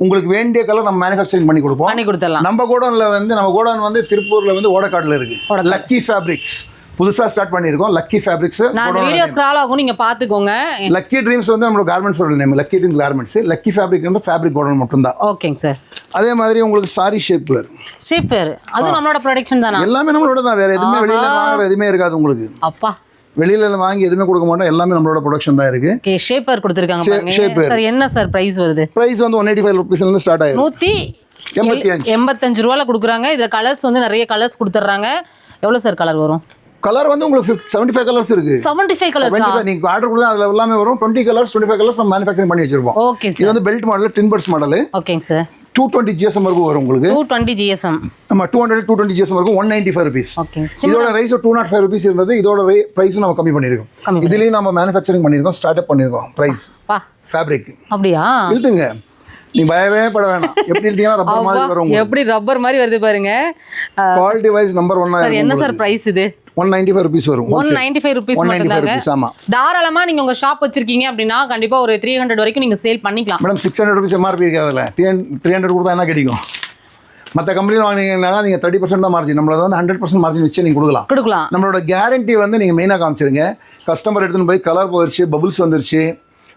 உங்களுக்கு வேண்டிய கலர் நம்ம மேனுஃபேக்சரிங் பண்ணி கொடுப்போம். நம்ம கோடவுன்ல வந்து நம்ம கோடவுன் வந்து திருப்பூர்ல வந்து ஓடக்காடுல இருக்கு. லக்கி ஃபேப்ரிக்ஸ் புதுசா ஸ்டார்ட் பண்ணிருக்கோம். Lucky fabrics. நான் இந்த வீடியோ ஸ்க்ரால் ஆகும், நீங்க பாத்துக்கோங்க. லக்கி ட்ரீம்ஸ் வந்து நம்மளோட கார்மெண்ட்ஸோட name. Lucky dreams garments. Lucky ஃபேப்ரிக்ன்ற ஃபேப்ரிக் கோடவுன் மட்டும் தான். ஓகேங்க சார். அதே மாதிரி உங்களுக்கு சாரி ஷேப்வேர். அது நம்மளோட ப்ரொடக்ஷன் தானா? எல்லாமே நம்மளோட தான், வேற எதுவுமே வெளியில வாங்குற எதுவுமே இருக்காது உங்களுக்கு. அப்பா வெளியில வாங்கி எதுவுமே கொடுக்க மாட்டோம், எல்லாமே நம்மளோட ப்ரொடக்ஷன் தான் இருக்கு. ஓகே, ஷேப்பர் கொடுத்துருக்காங்க பாருங்க சார். என்ன சார் பிரைஸ் வருது? பிரைஸ் வந்து 185 ருபீஸ்லேருந்து ஸ்டார்ட் ஆயிடும். 185 ரூபாயில் கொடுக்குறாங்க. இதில் கலர்ஸ் வந்து நிறைய கலர்ஸ் கொடுத்துட்றாங்க. எவ்வளோ சார் கலர் வரும்? கலர் வந்து உங்களுக்கு 75 கலர்ஸ் இருக்கு. 75 கலர்ஸ் நீங்க ஆர்டர் கொடுத்தா அதுல எல்லாமே வரும். 20 கலர்ஸ் 25 கலர்ஸ் நம்ம மேனுஃபேக்சரிங் பண்ணி வச்சிருப்போம். Okay sir. இது வந்து பெல்ட் மாடல், டின் பர்ட்ஸ் மாடல். ஓகேங்க சார். 220 GSM வரைக்கும் வரும் உங்களுக்கு. 220 GSM. ஆமா, 220 GSM வரைக்கும் 195 ருபீஸ். ஓகே. இதோட ரைஸ் 205 ருபீஸ் இருந்தது. இதோட பிரைஸும் நம்ம கம்மி பண்ணிருக்கோம். இதுலயும் நம்ம மேனுஃபேக்சரிங் பண்ணிருக்கோம், ஸ்டார்ட் அப் பண்ணிருக்கோம். பிரைஸ் ஃபேப்ரிக் அப்படியா? இழுத்துங்க, நீ பயவே பட வேணாம். எப்படி இழுத்தீங்கன்னா ரப்பர் மாதிரி வரும். எப்படி ரப்பர் மாதிரி வருது பாருங்க. Quality wise number 1 sir. என்ன சார் பிரைஸ் இது? 195 ருபீஸ் வரும். 195 ருபீஸ் மட்டும்தாங்க. ஆமா, தாராளமா நீங்க உங்க ஷாப் வச்சிருக்கீங்க அப்படின்னா கண்டிப்பா ஒரு 300 வரைக்கும் நீங்க சேல் பண்ணிக்கலாம். மேடம் 600 ருபீஸ் எம்ஆர்பி இருக்கு. அதில் 300 கொடுத்தா என்ன கிடைக்கும்? மற்ற கம்பெனியில் வாங்கினீங்கன்னா நீங்கள் 30% தான் மார்ஜின், நம்மளது வந்து 100% மார்ஜின் வச்சு நீங்கள் கொடுக்கலாம். நம்மளோட கேரண்டி வந்து நீங்கள் மெயினாக காமிச்சிருங்க. கஸ்டமர் எடுத்துன்னு போய் கலர் போயிடுச்சு, பபுள்ஸ் வந்துருச்சு,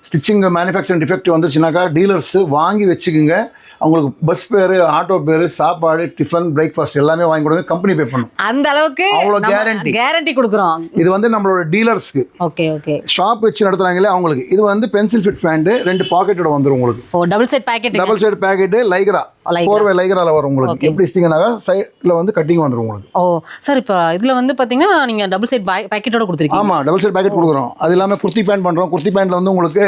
ஸ்டிச்சிங் மேனுஃபேக்சரிங் டிஃபெக்ட் வந்துருச்சுனாக்கா டீலர்ஸ் வாங்கி வச்சுக்கோங்க. அவங்களுக்கு பஸ் பேர், ஆட்டோ பேர், சாப்பாடு, டிஃபன், பிரேக்ஃபாஸ்ட் எல்லாமே வாங்கி கொடுங்க. கம்பெனி பே பண்ணும். அந்த அளவுக்கு அவ்வளோ கேரண்டி கொடுக்குறோம். இது வந்து நம்மளோட டீலர்ஸ்க்கு. Okay okay. ஷாப் வச்சு நடத்துறாங்களே அவங்களுக்கு. இது வந்து பென்சில் ஃபிட் ஃபேண்ட் 2 பாக்கெட்டோட வந்துடும் உங்களுக்கு. டபுள் சைட் பாக்கெட் லைக்ரா 4-வே லைக்ரால வரும் உங்களுக்கு. எப்படி ஸ்டிங்கனாக சைடில் வந்து கட்டிங் வந்துடும் உங்களுக்கு. ஓ சார், இப்போ இதில் வந்து பார்த்தீங்கன்னா நீங்கள் டபுள் சைட் பாக்கெட்டோட கொடுத்துருக்கீங்க. ஆமாம், டபுள் சைட் பாக்கெட் கொடுக்குறோம். அது இல்லாமல் குர்த்தி பேண்ட் பண்ணுறோம். குர்த்தி பேண்ட்டில் வந்து உங்களுக்கு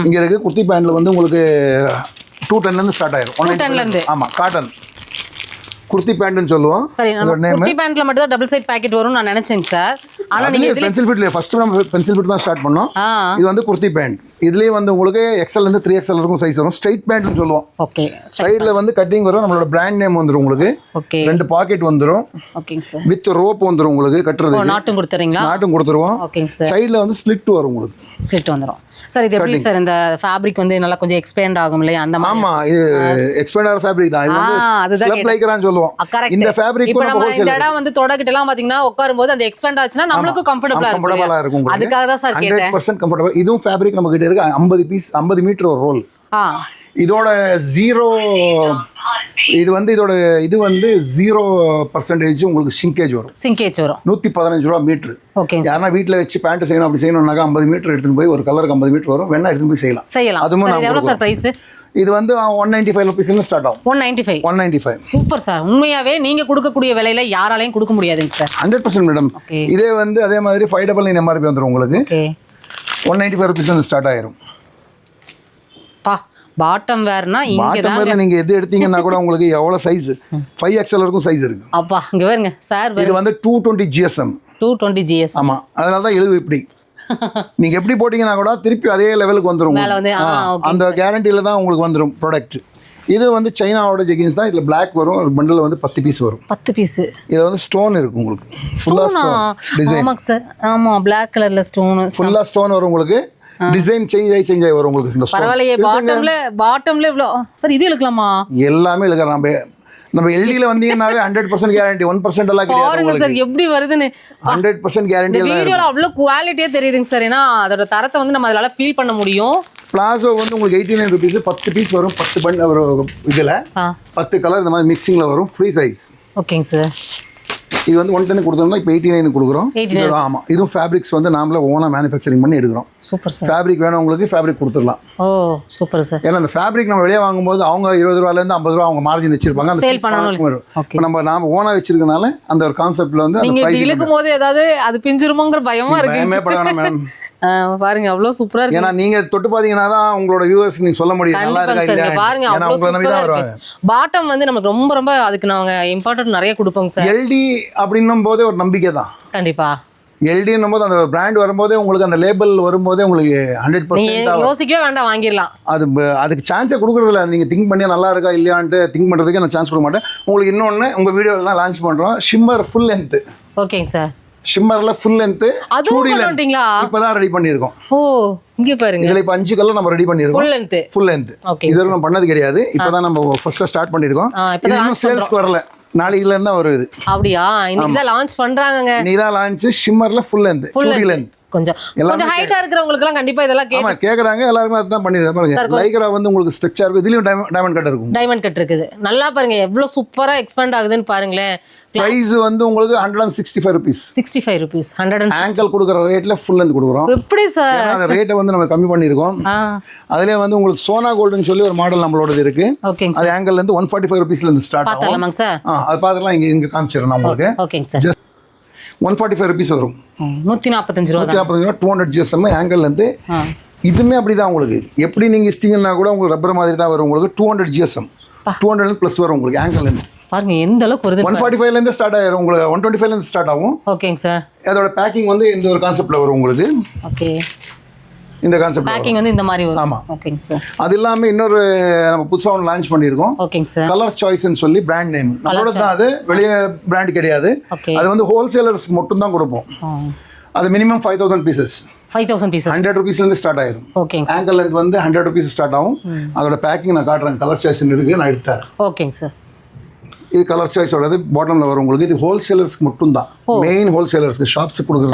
இங்கே இருக்குது. குர்த்தி பேண்ட்டில் வந்து உங்களுக்கு 210 ஸ்டார்ட் ஆயிரும். 110. ஆமாம், காட்டன் குர்த்தி பேண்ட்னு சொல்லுவோம். சரி, குர்த்தி பேண்ட்ல மட்டும் தான் டபுள் சைட் பாக்கெட் வரும்னு நான் நினைச்சேங்க சார். ஆனா நீங்க பென்சில் ஃபிட்ல ஃபர்ஸ்ட் நம்ம பென்சில் ஃபிட் தான் ஸ்டார்ட் பண்ணோம். இது வந்து குர்த்தி பேண்ட். இதுலயே வந்து உங்களுக்கு XL இருந்து 3XL வரைக்கும் சைஸ் வரும். ஸ்ட்ரைட் பேண்ட்னு சொல்லுவோம். ஓகே. சைடுல வந்து கட்டிங் வரும். நம்மளோட பிராண்ட் நேம் வந்துரும் உங்களுக்கு. ஓகே. 2 பாக்கெட் வந்துரும். ஓகேங்க சார். வித் ரோப் வந்துரும் உங்களுக்கு கட்டறதுக்கு. நாட்டும் கொடுத்துறீங்களா? நாட்டும் கொடுத்துருவோம். ஓகேங்க சார். சைடுல வந்து ஸ்லிட் வரும் உங்களுக்கு. ஸ்லிட் வந்துரும். சார், இது எப்படி சார் இந்த ஃபேப்ரிக் வந்து நல்லா கொஞ்சம் எக்ஸ்பேண்ட் ஆகும் இல்லையா? அந்த மாதிரி. ஆமா, இது எக்ஸ்பேண்ட் ஆகிற ஃபேப்ரிக் தான். இது வந்து ஸ்லப் லைக்ரான்னு சொல்லுவோம். இந்த ஃபேப்ரிக் இப்போ நம்ம இந்த இடம் வந்து தொடக்கிட்ட எல்லாம் பாத்தீங்கன்னா உட்காரும்போது அந்த எக்ஸ்பேண்ட் ஆச்சுனா நமக்கு கம்ஃபர்ட்டபிளா இருக்கும். அதுக்காக தான் சார் கேட்டேன். 100% கம்ஃபர்ட்டபிள். இதுவும் ஃபேப்ரிக் நம்ம கிட்ட இருக்கு. 50 பீஸ் 50 மீட்டர் ஒரு ரோல். இதோட 0 இது வந்து இது வந்து 0% உங்களுக்கு சிங்கேஜ் வரும். 115 ரூபா மீட்டர். ஓகே. யாரா வீட்ல வச்சு பேண்ட் செய்யணும் அப்படி செய்யணும்னாக்கா 50 மீட்டர் எடுத்துட்டு போய் ஒரு கலருக்கு 50 மீட்டர் வரும். வேணா எடுத்துட்டு போய் செய்யலாம். அதுவும் எவ்வளவு சார் பிரைஸ்? இது வந்து 195 ருபீஸ்ல ஸ்டார்ட் ஆகும். 195. Super sir. உண்மையாவே நீங்க கொடுக்கக்கூடிய விலையில யாராலையும் கொடுக்க முடியாதுங்க சார். 100% மேடம். இதே வந்து அதே மாதிரி 599 எம்ஆர்பி வந்துரும் உங்களுக்கு. ஓகே. 195 ருபீஸ்ல ஸ்டார்ட் ஆயிரும். பாட்டம் வேர்னா இங்க தான் நீங்க எது எடுத்தீங்கன்னா கூட உங்களுக்கு எவ்வளவு சைஸ் 5XL வரைக்கும் சைஸ் இருக்கு. அப்பா இங்க பாருங்க சார். இது வந்து 220 GSM. 220 GSM. ஆமா, அதனால தான் எழுவு இப்படி. நீங்க எப்படி போட்டீங்கன்னா கூட திருப்பி அதே லெவலுக்கு வந்துரும். அந்த கேரண்டில தான் உங்களுக்கு வந்துரும் ப்ராடக்ட். இது வந்து சைனாவோட ஜெகின்ஸ் தான். இதுல Black வரும். ஒரு பண்டில் வந்து 10 பீஸ் வரும். 10 பீஸ். இதுல வந்து ஸ்டோன் இருக்கு உங்களுக்கு. ஃபுல்லா ஸ்டோன் டிசைன். ஆமா சார். ஆமா, Black கலர்ல ஸ்டோன். ஃபுல்லா ஸ்டோன் வரும் உங்களுக்கு. டிசைன் சேஞ்ச் ஆகி வரும் உங்களுக்கு. இந்த பரவாயில்லையே. பாட்டம்ல இவ்ளோ சார். இது இழுக்கலாமா? எல்லாமே இழுக்கலாம். நம்ம எல்டில வந்தீங்கன்னாவே 100% கேரண்டி. 1% எல்லாம் கிடையாது. பாருங்க சார் எப்படி வருதுன்னு. 100% கேரண்டி. வீடியோல அவ்வளவு குவாலிட்டியா தெரியுதுங்க சார். ஏன்னா அதோட தரத்தை வந்து நம்ம அதனால ஃபீல் பண்ண முடியும். பிளாசோ வந்து உங்களுக்கு 89 ருபீஸ் 10 பீஸ் வரும். 10 பண்ட் வரும். இதுல 10 கலர் இந்த மாதிரி மிக்சிங்ல வரும். Free size. ஓகேங்க சார். இது வந்து 110 கொடுத்தோம்னா இப்போ 89 கொடுக்குறோம். ஆமாம், இதுவும் ஃபேப்ரிக்ஸ் வந்து நாமளே ஓனாக மேனுஃபேக்சரிங் பண்ணி எடுக்கிறோம். Super sir. ஃபேப்ரிக் வேணும் உங்களுக்கு, ஃபேப்ரிக் கொடுத்துடலாம். ஓ சூப்பர் சார். ஏன்னா அந்த ஃபேப்ரிக் நம்ம வெளியே வாங்கும்போது அவங்க 20 ரூபாயிலேருந்து 50 ரூபா அவங்க மார்ஜின் வச்சிருப்பாங்க. அந்த சேல் பண்ணணும். நம்ம ஓனாக வச்சிருக்கனால அந்த ஒரு கான்செப்ட்ல வந்து நீங்கள் இழுக்கும் போது ஏதாவது அது பிஞ்சிருமோங்கிற பயமா இருக்கு. பயமே பட வேணாம் மேடம். பாருங்க அவ்வளோ சூப்பரா இருக்கு. ஏன்னா நீங்க தொட்டு பாத்தீங்கன்னா தான் உங்களோட வியூவர்ஸ் நீங்க சொல்ல முடியும் நல்லா இருக்கா. பாருங்க அவ்வளோ சூப்பரா இருக்கு. பாட்டம் வந்து நமக்கு ரொம்ப ரொம்ப அதுக்கு நாங்க இம்பார்ட்டன்ட் நிறைய கொடுப்போம் சார். எல்டி அப்படின்னும் போதே ஒரு நம்பிக்கை தான். கண்டிப்பா. எல்டின்னும் போது அந்த பிராண்ட் வரும்போதே உங்களுக்கு அந்த லேபிள் வரும்போதே உங்களுக்கு 100% யோசிக்கவே வேண்டாம், வாங்கிடலாம். அதுக்கு சான்ஸே கொடுக்குறது இல்லை. நீங்கள் திங்க் பண்ணி நல்லா இருக்கா இல்லையான்ட்டு திங்க் பண்ணுறதுக்கு நான் சான்ஸ் கொடுக்க மாட்டேன். உங்களுக்கு இன்னொன்று உங்கள் வீடியோவில் தான் லான்ச் பண்ணுறோம். Shimmer full length. ஓகேங்க சார். ஷிம்மர்ல ஃபுல் லென்த் இப்பதான் ரெடி பண்ணிருக்கோம். ஓ இங்க பாருங்க. இதுல இப்ப 5 கலர் நம்ம ரெடி பண்ணிருக்கோம். Full length. இது நம்ம பண்ணது கிடையாது. இப்பதான் நம்ம ஃபர்ஸ்ட் ஸ்டார்ட் பண்ணிருக்கோம். இன்னும் சேல்ஸ் வரல. நாளைக்குல இருந்தா வருது. அப்படியா? இன்னைக்கு தான் லான்ச் பண்றாங்க. இன்னைக்கு தான் லான்ச். ஷிம்மர்ல ஃபுல் லென்த் 2D லென்த். கொஞ்சம் கொஞ்சம் ஹைட்டா இருக்கிறவங்களுக்கு எல்லாம் கண்டிப்பா இதெல்லாம் ஆமா கேக்குறாங்க, எல்லாருமே அதான் பண்ணிருக்காங்க பாருங்க. லைக்ரா வந்து உங்களுக்கு ஸ்ட்ரெச்சா இருக்கும், இதுலயும் டைமண்ட் கட் இருக்கும். டைமண்ட் கட் இருக்குது, நல்லா பாருங்க எவ்வளவு சூப்பரா எக்ஸ்பேண்ட் ஆகுதுன்னு பாருங்களேன். பிரைஸ் வந்து உங்களுக்கு 165 rupees. 65 rupees. 100 ஆங்கிள் கொடுக்குற ரேட்ல ஃபுல் லென்த் கொடுக்குறோம். எப்படி சார்? அந்த ரேட்டை வந்து நம்ம கம்மி பண்ணியிருக்கோம். அதுலேயே வந்து உங்களுக்கு சோனா கோல்டுன்னு சொல்லி ஒரு மாடல் நம்மளோடது இருக்கு. ஓகேங்க அது ஆங்கிள் இருந்து 145 rupeesல இருந்து ஸ்டார்ட் ஆகும். பார்த்தலாமாங்க சார்? அது பார்த்துக்கலாம், இங்க காமிச்சிடுறேன் நான் உங்களுக்கு. ஓகேங்க சார். ஜஸ்ட் 145 rupees வரும். 145 ரூபா. 145 ரூபா 200 GSM ஆங்கிள் இருந்து. இதுமே அப்படிதான் உங்களுக்கு. எப்படி நீங்க இஸ்டிங்கன்னா கூட உங்களுக்கு ரப்பர் மாதிரி தான் வரும். உங்களுக்கு 200 GSM 200 ப்ளஸ் வரும் உங்களுக்கு ஆங்கிள் இருந்து. பாருங்க எந்த அளவுக்கு வருது. 145ல இருந்து ஸ்டார்ட் ஆயிரும், உங்களுக்கு 125ல இருந்து ஸ்டார்ட் ஆகும். ஓகேங்க சார். அதோட பேக்கிங் வந்து இந்த ஒரு கான்செப்ட்ல வரும் உங்களுக்கு. ஓகே, இந்த கான்செப்ட் பேக்கிங் வந்து இந்த மாதிரி வரும். ஆமா. ஓகேங்க சார். அது இல்லாம இன்னொரு நம்ம புதுசா ஒன்று லான்ச் பண்ணியிருக்கோம். ஓகேங்க சார். கலர் சாய்ஸ்ன்னு சொல்லி பிராண்ட் நேம் நம்மளோட தான். அது வெளியே பிராண்ட் கிடையாது. அது வந்து ஹோல்சேலர்ஸ்க்கு மட்டும் தான் கொடுப்போம். அது மினிமம் 5000 pieces. 5000 pieces 100 rupeesல இருந்து ஸ்டார்ட் ஆயிரும். ஓகேங்க சார். ஆங்கிள் லென்த் வந்து 100 rupees ஸ்டார்ட் ஆகும். அதோட பேக்கிங் நான் காட்டுறேன். கலர் சாய்ஸ் இருக்கு, நான் எடுத்தார். ஓகேங்க சார். இது கலர் சாய்ஸோடது பாட்டம்ல வரும் உங்களுக்கு. இது ஹோல்சேலர்ஸ்க்கு மட்டும் தான், மெயின் ஹோல்சேலர்ஸ்க்கு. ஷாப்ஸ்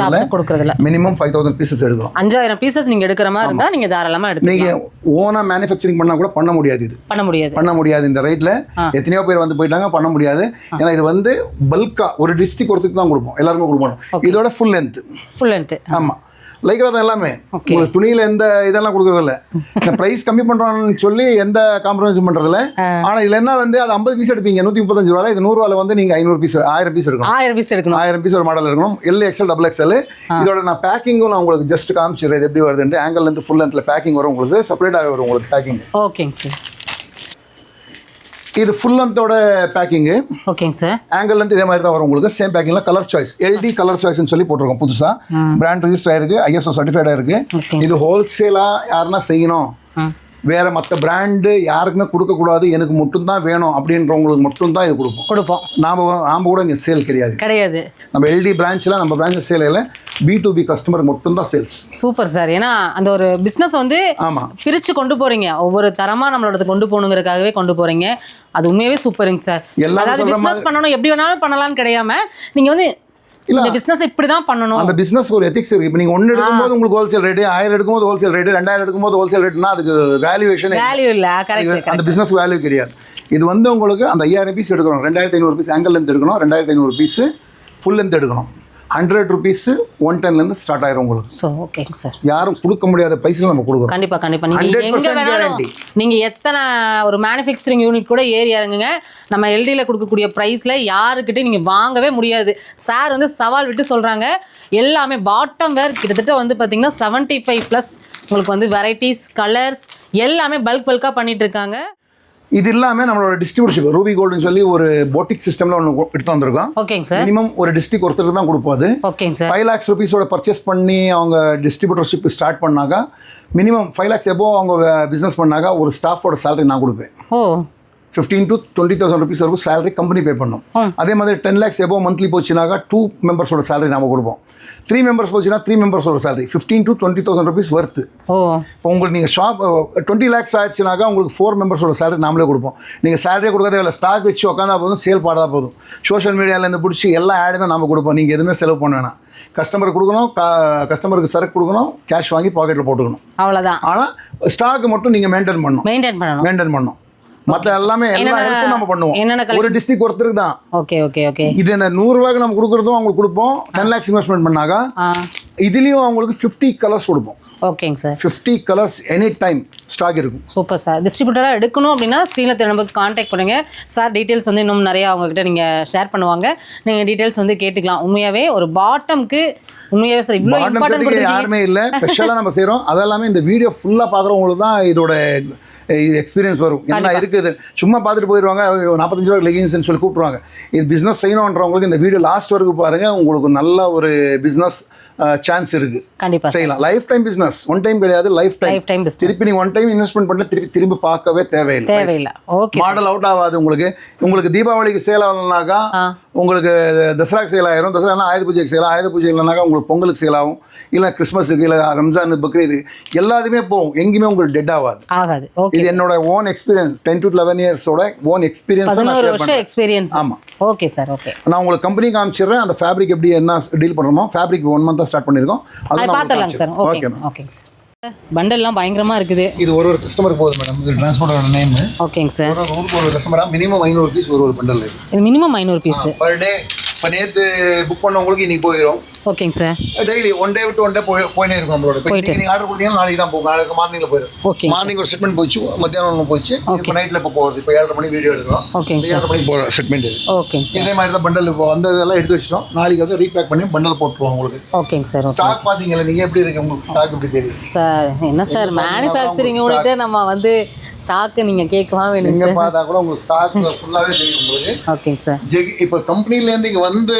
கொடுக்குறதுல மினிமம் 5000 pieces எடுக்கலாம். 5000 pieces நீங்க எடுக்கிற மாதிரி இருந்தா நீங்க தாராளமா எடுத்துக்கலாம். நீங்க ஓனா மேனுஃபேக்சரிங் பண்ணா கூட பண்ண முடியாது. இது பண்ண முடியாது இந்த ரேட்ல. எத்தனையோ பேர் வந்து போயிட்டாங்க, பண்ண முடியாது. ஏன்னா இது வந்து பல்கா ஒரு டிஸ்ட்ரிக்ட் ஒருத்துக்கு தான் கொடுப்போம், எல்லாருமே கொடுக்க மாட்டோம். இதோட ஃபுல் லென்த். ஆமா, லைக்ரா தான் எல்லாமே. உங்களுக்கு துணியில எந்த இதெல்லாம் கொடுக்கறது இல்ல. இந்த பிரைஸ் கம்மி பண்றோம்னு சொல்லி எந்த காம்ப்ரமைஸ் பண்றது இல்ல. ஆனா இதுல என்ன வந்து அது 50 பீஸ் எடுப்பீங்க 135 ரூபாய். இது 100 ரூபாயில வந்து நீங்க 500 பீஸ் 1000 பீஸ் எடுக்கணும். 1000 பீஸ் ஒரு மாடல் இருக்கணும். L XL double XL. இதோட நான் பேக்கிங்கும் நான் உங்களுக்கு ஜஸ்ட் காமிச்சிடுறேன். இது எப்படி வருதுன்னு. ஆங்கிள் இருந்து ஃபுல் லென்த்ல பேக்கிங் வரும் உங்களுக்கு. செப்பரேட்டாக வரும் உங்களுக்கு பேக்கிங். ஓகேங்க சார். இது ஃபுல் லென்த்தோட பேக்கிங்கு. ஓகேங்க சார். ஆங்கிள் லென்த் இதே மாதிரி தான் வரும் உங்களுக்கு. சேம் பேக்கிங்ல கலர் சாய்ஸ் எல்டி கலர் சாய்ஸ்னு சொல்லி போட்டிருக்கோம். புதுசா பிராண்ட் ரெஜிஸ்டர் ஆயிருக்கு, ISO சர்டிஃபைடா இருக்கு. இது ஹோல்சேலா யாருன்னா செய்யணும், வேற மற்ற பிராண்டு யாருக்குமே கொடுக்கக்கூடாது, எனக்கு மட்டும் தான் வேணும் அப்படின்றவங்களுக்கு மட்டும் தான் இது கொடுப்போம். நாம கூட இங்கே சேல் கிடையாது. நம்ம எல்டி பிரான்ச்சில் நம்ம பிரான்ச் சேல் இல்லை, B2B கஸ்டமர் மட்டும் தான் சேல்ஸ். Super sir. ஏன்னா அந்த ஒரு பிஸ்னஸ் வந்து பிரித்து கொண்டு போறீங்க, ஒவ்வொரு தரமாக நம்மளோட கொண்டு போகணுங்கிறதுக்காகவே கொண்டு போறீங்க. அது உண்மையாகவே சூப்பருங்க சார். அதாவது பிஸ்னஸ் பண்ணணும் எப்படி வேணாலும் பண்ணலாம்னு கிடையாம நீங்க வந்து இந்த பிசினஸ் இப்படி தான் பண்ணணும். அந்த பிசினஸ் ஒரு எத்திக்ஸ் இருக்கு. இப்போ நீங்க 1 எடுக்கும்போது உங்களுக்கு ஹோல்சேல் ரேட், 1000 எடுக்கும்போது ஹோல்சேல் ரேட், 2000 எடுக்கும்போது ஹோல்சேல் ரேட்னா அதுக்கு வேல்யூ இல்ல. கரெக்ட். அந்த பிசினஸ் வேல்யூ கிடையாது. இது வந்து உங்களுக்கு அந்த 5000 பீஸ் எடுக்கணும், 2500 பீஸ் ஆங்கிள் லென்த் எடுக்கணும், 2500 பீஸ் ஃபுல் லென்த் எடுக்கணும். 100 rupees 110 இருந்து ஸ்டார்ட் ஆயிரும் உங்களுக்கு. ஸோ ஓகேங்க சார். யாரும் கொடுக்க முடியாத பிரைஸ்ல நம்ம கொடுக்குறோம். கண்டிப்பா நீங்கள் எங்கே வேணாலும் நீங்கள் எத்தனை ஒரு மேனுஃபேக்சரிங் யூனிட் கூட ஏறி இறங்குங்க, நம்ம எல்டியில் கொடுக்கக்கூடிய ப்ரைஸில் யாருக்கிட்டே நீங்கள் வாங்கவே முடியாது. சார் வந்து சவால் விட்டு சொல்கிறாங்க. எல்லாமே பாட்டம் வேர் கிட்டத்தட்ட வந்து பார்த்தீங்கன்னா 75+ உங்களுக்கு வந்து வெரைட்டிஸ் கலர்ஸ் எல்லாமே பல்காக பண்ணிட்டு இருக்காங்க. இது இல்லாமல் நம்மளோட டிஸ்ட்ரிபியூஷன் ரூபி கோல்டுன்னு சொல்லி ஒரு போட்டிக் சிஸ்டம்ல ஒன்று எடுத்து வந்திருக்கோம். ஓகேங்க சார். மினிமம் ஒரு டிஸ்ட்ரிக்ட் ஒருத்தருக்கு தான் கொடுப்போம். ஓகேங்க சார். 5 lakhs rupees பர்ச்சேஸ் பண்ணி அவங்க டிஸ்ட்ரிபியூட்டர்ஷிப் ஸ்டார்ட் பண்ணாக்கா மினிமம் 5 lakhs எபோவ் அவங்க பிஸ்னஸ் பண்ணாக்கா ஒரு ஸ்டாஃபோட சேலரி நான் கொடுப்பேன். 15,000 to 20,000 rupees வரைக்கும் சேலரி கம்பெனி பே பண்ணும். அதே மாதிரி 10 lakhs எபோவ் மந்த்லி போச்சுனாக்கா 2 மெம்பர்ஸோட சேலரி நாம கொடுப்போம். 3 மெம்பர்ஸ் போச்சுன்னா 3 மெம்பர்ஸோட சேலரி 15,000 to 20,000 rupees வர்த்து. இப்போ உங்களுக்கு நீங்கள் ஷாப் 20 lakhs ஆயிடுச்சுனாக்கா உங்களுக்கு 4 மெம்பர்ஸோட சேலரி நாமளே கொடுப்போம். நீங்கள் சேலரியே கொடுக்கறதே இல்லை, ஸ்டாக் வச்சு உட்காந்தா போதும், சேல் பாடா போதும். சோஷியல் மீடியாவிலேருந்து பிடிச்சி எல்லா ஆடுமே நம்ம கொடுப்போம். நீங்கள் எதுவுமே செலவு பண்ண வேணாம். கஸ்டமருக்கு கொடுக்கணும், கஸ்டமருக்கு சரக்கு கொடுக்கணும், கேஷ் வாங்கி பாக்கெட்டில் போட்டுக்கணும், அவ்வளோதான். ஆனால் ஸ்டாக் மட்டும் நீங்கள் மெயின்டைன் பண்ணணும். மற்ற எல்லாமே எல்லா ஹெல்ப்பும் நம்ம பண்ணுவோம். ஒரு டிஸ்ட்ரிக்ட் ஒருத்தருக்கு தான். ஓகே. இது இந்த 100 ரூபாய்க்கு நம்ம கொடுக்குறதும் அவங்களுக்கு கொடுப்போம். 10 lakhs இன்வெஸ்ட்மெண்ட் பண்ணாக்கா இதுலேயும் அவங்களுக்கு 50 கலர்ஸ் கொடுப்போம். ஓகேங்க sir. 50 colours any time stock இருக்கும். Super sir. டிஸ்ட்ரிபியூட்டராக எடுக்கணும் அப்படின்னா ஸ்க்ரீனில் நமக்கு கான்டாக்ட் பண்ணுங்க சார். டீட்டெயில்ஸ் வந்து இன்னும் நிறையா அவங்ககிட்ட நீங்கள் ஷேர் பண்ணுவாங்க. நீங்கள் டீட்டெயில்ஸ் வந்து கேட்டுக்கலாம். உண்மையாகவே ஒரு பாட்டம்க்கு உண்மையாகவே சார் இவ்வளோ இம்பார்ட்டன்ட் யாருமே இல்லை. ஸ்பெஷலாக நம்ம செய்கிறோம். அதெல்லாமே இந்த வீடியோ ஃபுல்லாக பார்க்குறவங்களுக்கு தான் இதோட எக்ஸ்பீரியன்ஸ் வரும். என்ன இருக்குது சும்மா பார்த்துட்டு போயிடுவாங்க. 45 ரூபா லெகின்ஸ்னு சொல்லி கூப்பிடுவாங்க. இது பிஸ்னஸ் செய்யணுன்றவங்களுக்கு இந்த வீடியோ லாஸ்ட் வரைக்கும் பாருங்கள். உங்களுக்கு நல்ல ஒரு பிஸ்னஸ் சான்ஸ் இருக்கு. கண்டிப்பா செய்யலாம். Life time business, one time கிடையாது, லைஃப் டைம். திருப்பி நீங்க ஒன் டைம் இன்வெஸ்ட்மெண்ட் பண்ண திரும்பி பார்க்கவே தேவையில்லை. ஓகே. மாடல் அவுட் ஆகாது. உங்களுக்கு தீபாவளிக்கு சேல் ஆகலனாக்கா உங்களுக்கு தசராக்கு சேல் ஆயிரும். தசரா ஆயுத பூஜைக்கு சேல், ஆயுத பூஜை இல்லைனாக்கா உங்களுக்கு பொங்கலுக்கு சேல் ஆகும், இல்லை கிறிஸ்மஸுக்கு, இல்லை ரம்ஜான், பக்ரீது எல்லாத்துமே போகும். எங்கேயுமே உங்களுக்கு டெட் ஆகாது. இது என்னோட ஓன் எக்ஸ்பீரியன்ஸ். 10 to 11 இயர்ஸோட ஓன் எக்ஸ்பீரியன்ஸ். ஆமா. Okay sir. ஓகே. நான் உங்களுக்கு கம்பெனி காமிச்சிடுறேன். அந்த ஃபேப்ரிக் எப்படி என்ன டீல் பண்ணுறோமோ, ஃபேப்ரிக் 1 month தான் ஸ்டார்ட் பண்ணியிருக்கோம். அது பார்த்துடலாங்க சார். ஓகே ஓகேங்க சார். பண்டல்லாம் பயங்கரமாக இருக்குது. இது ஒரு கஸ்டமருக்கு போகுது மேடம். இது டிரான்ஸ்போர்ட்டோட நேம். ஓகேங்க சார். ஒரு கஸ்டமராக மினிமம் 500 பீஸ் ஒரு பண்டல். இது மினிமம் 500 பீஸ் பர் டே. இப்போ நேற்று புக் பண்ணவங்களுக்கு இன்னைக்கு போயிடும். ஓகேங்க சார். டெய்லி ஒன் டே விட்டு ஒன் டே போயினே இருக்கும் நம்மளோட. இப்போ நீங்கள் ஆர்டர் கொடுத்தீங்கன்னா நாளைக்கு தான் போகும். நாளைக்கு மார்னிங்கில் போயிடும். ஓகே. மார்னிங் ஒரு செட்மெண்ட் போச்சு, மத்தியானம் ஒன்று போச்சு, இப்போ நைட்டில் இப்போ போகுது. இப்போ 7:30 மணிக்கு வீடியோ எடுக்கிறோம். ஓகேங்க சார். 7:30 மணிக்கு போகிற செட்மெண்ட் இது. ஓகேங்க சார். இதே மாதிரி தான் பண்டல் இப்போ வந்ததெல்லாம் எடுத்து வச்சிட்டோம். நாளைக்கு வந்து ரீபேக் பண்ணி பண்டல் போட்டுருவோம் உங்களுக்கு. ஓகேங்க சார். ஸ்டாக் பார்த்தீங்களா நீங்கள் எப்படி இருக்கு? உங்களுக்கு ஸ்டாக் எப்படி தெரியுது சார்? என்ன சார் மேனுஃபேக்சரிங் யூனிட்டே நம்ம வந்து ஸ்டாக்கு நீங்கள் கேட்கவா வேணும்? நீங்கள் பார்த்தா கூட உங்களுக்கு ஸ்டாக் ஃபுல்லாகவே தெரியும் உங்களுக்கு. ஓகேங்க சார். இப்போ கம்பெனிலேருந்து இங்கே வந்து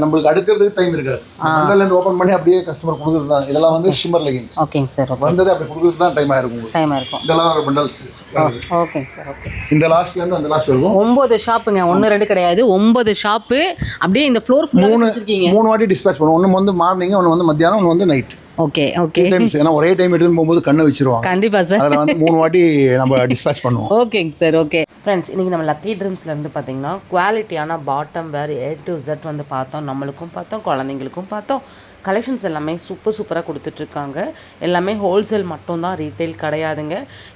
நம்மளுக்கு அடுக்கிறதுக்கு டைம் இருக்காது. பண்டல்லேருந்து ஓப்பன் பண்ணி அப்படியே கஸ்டமர் கொடுக்குறது தான். இதெல்லாம் வந்து ஷிம்மர் லெகின்ஸ். ஓகேங்க சார். வந்தது அப்படி கொடுக்குறது தான் டைம் ஆயிருக்கும். இதெல்லாம் ஒரு பண்டல்ஸ். ஓகேங்க சார். ஓகே. இந்த லாஸ்ட்லேருந்து அந்த லாஸ்ட் வரைக்கும் 9 ஷாப்புங்க. 1 2 கிடையாது, 9 ஷாப்பு. அப்படியே இந்த ஃப்ளோர் ஃபுல்லாக வச்சிருக்கீங்க. 3 வாட்டி டிஸ்பேச் பண்ணுவோம். ஒன்று வந்து மார்னிங், ஒன்று வந்து மத்தியானம், ஒன்று வந்து நைட். Okay okay. ஏன்னா ஒரே டைம் எடுத்துன்னு போகும்போது கண்ணை வச்சிருவாங்க. கண்டிப்பாக சார். அதில் வந்து 3 வாட்டி நம்ம டிஸ்பேச் பண்ணுவோம். ஓகேங்க சார். ஓகே ஃப்ரெண்ட்ஸ், இன்றைக்கி நம்ம லக்கி ட்ரீம்ஸ்லேருந்து பார்த்தீங்கன்னா குவாலிட்டியான bottom where A to Z வந்து பார்த்தோம். நம்மளுக்கும் பார்த்தோம், குழந்தைங்களுக்கும் பார்த்தோம். கலெக்ஷன்ஸ் எல்லாமே சூப்பராக கொடுத்துட்ருக்காங்க. எல்லாமே ஹோல்சேல் மட்டும்தான், ரீட்டைல் கிடையாதுங்க.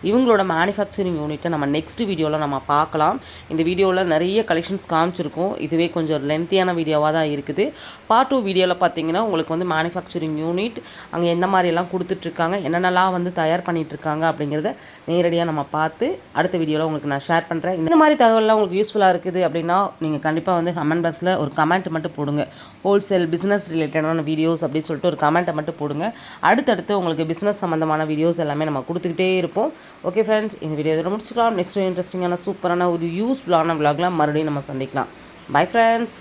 இவங்களோட மேனுஃபேக்சரிங் யூனிட்டை நம்ம நெக்ஸ்ட் வீடியோவில் நம்ம பார்க்கலாம். இந்த வீடியோவில் நிறைய கலெக்ஷன்ஸ் காமிச்சிருக்கோம். இதுவே கொஞ்சம் லென்த்தியான வீடியோவாக தான் இருக்குது. பார்ட் 2 வீடியோவில் பார்த்தீங்கன்னா உங்களுக்கு வந்து மேனுஃபேக்சரிங் யூனிட் அங்கே எந்த மாதிரியெல்லாம் கொடுத்துட்ருக்காங்க, என்னென்னலாம் வந்து தயார் பண்ணிகிட்ருக்காங்க அப்படிங்கிறத நேரடியாக நம்ம பார்த்து அடுத்த வீடியோவில் உங்களுக்கு நான் ஷேர் பண்ணுறேன். இந்த மாதிரி தகவலாம் உங்களுக்கு யூஸ்ஃபுல்லாக இருக்குது அப்படின்னா நீங்கள் கண்டிப்பாக வந்து கமெண்ட் பாக்ஸில் ஒரு கமெண்ட் மட்டும் போடுங்க. ஹோல்சேல் பிஸ்னஸ் ரிலேட்டடான வீடியோஸ் அப்படின்னு சொல்லிட்டு ஒரு கமெண்ட்டை மட்டும் போடுங்க. அடுத்தடுத்து உங்களுக்கு பிஸ்னஸ் சம்மந்தமான வீடியோஸ் எல்லாமே நம்ம கொடுத்துக்கிட்டே இருப்போம். ஓகே ஃப்ரெண்ட்ஸ், இந்த வீடியோ இதோட முடிச்சுக்கலாம். நெக்ஸ்ட் இன்ட்ரெஸ்டிங்கான சூப்பரான ஒரு யூஸ்ஃபுல்லான விலாக்லாம் மறுபடியும் நம்ம சந்திக்கலாம். Bye friends.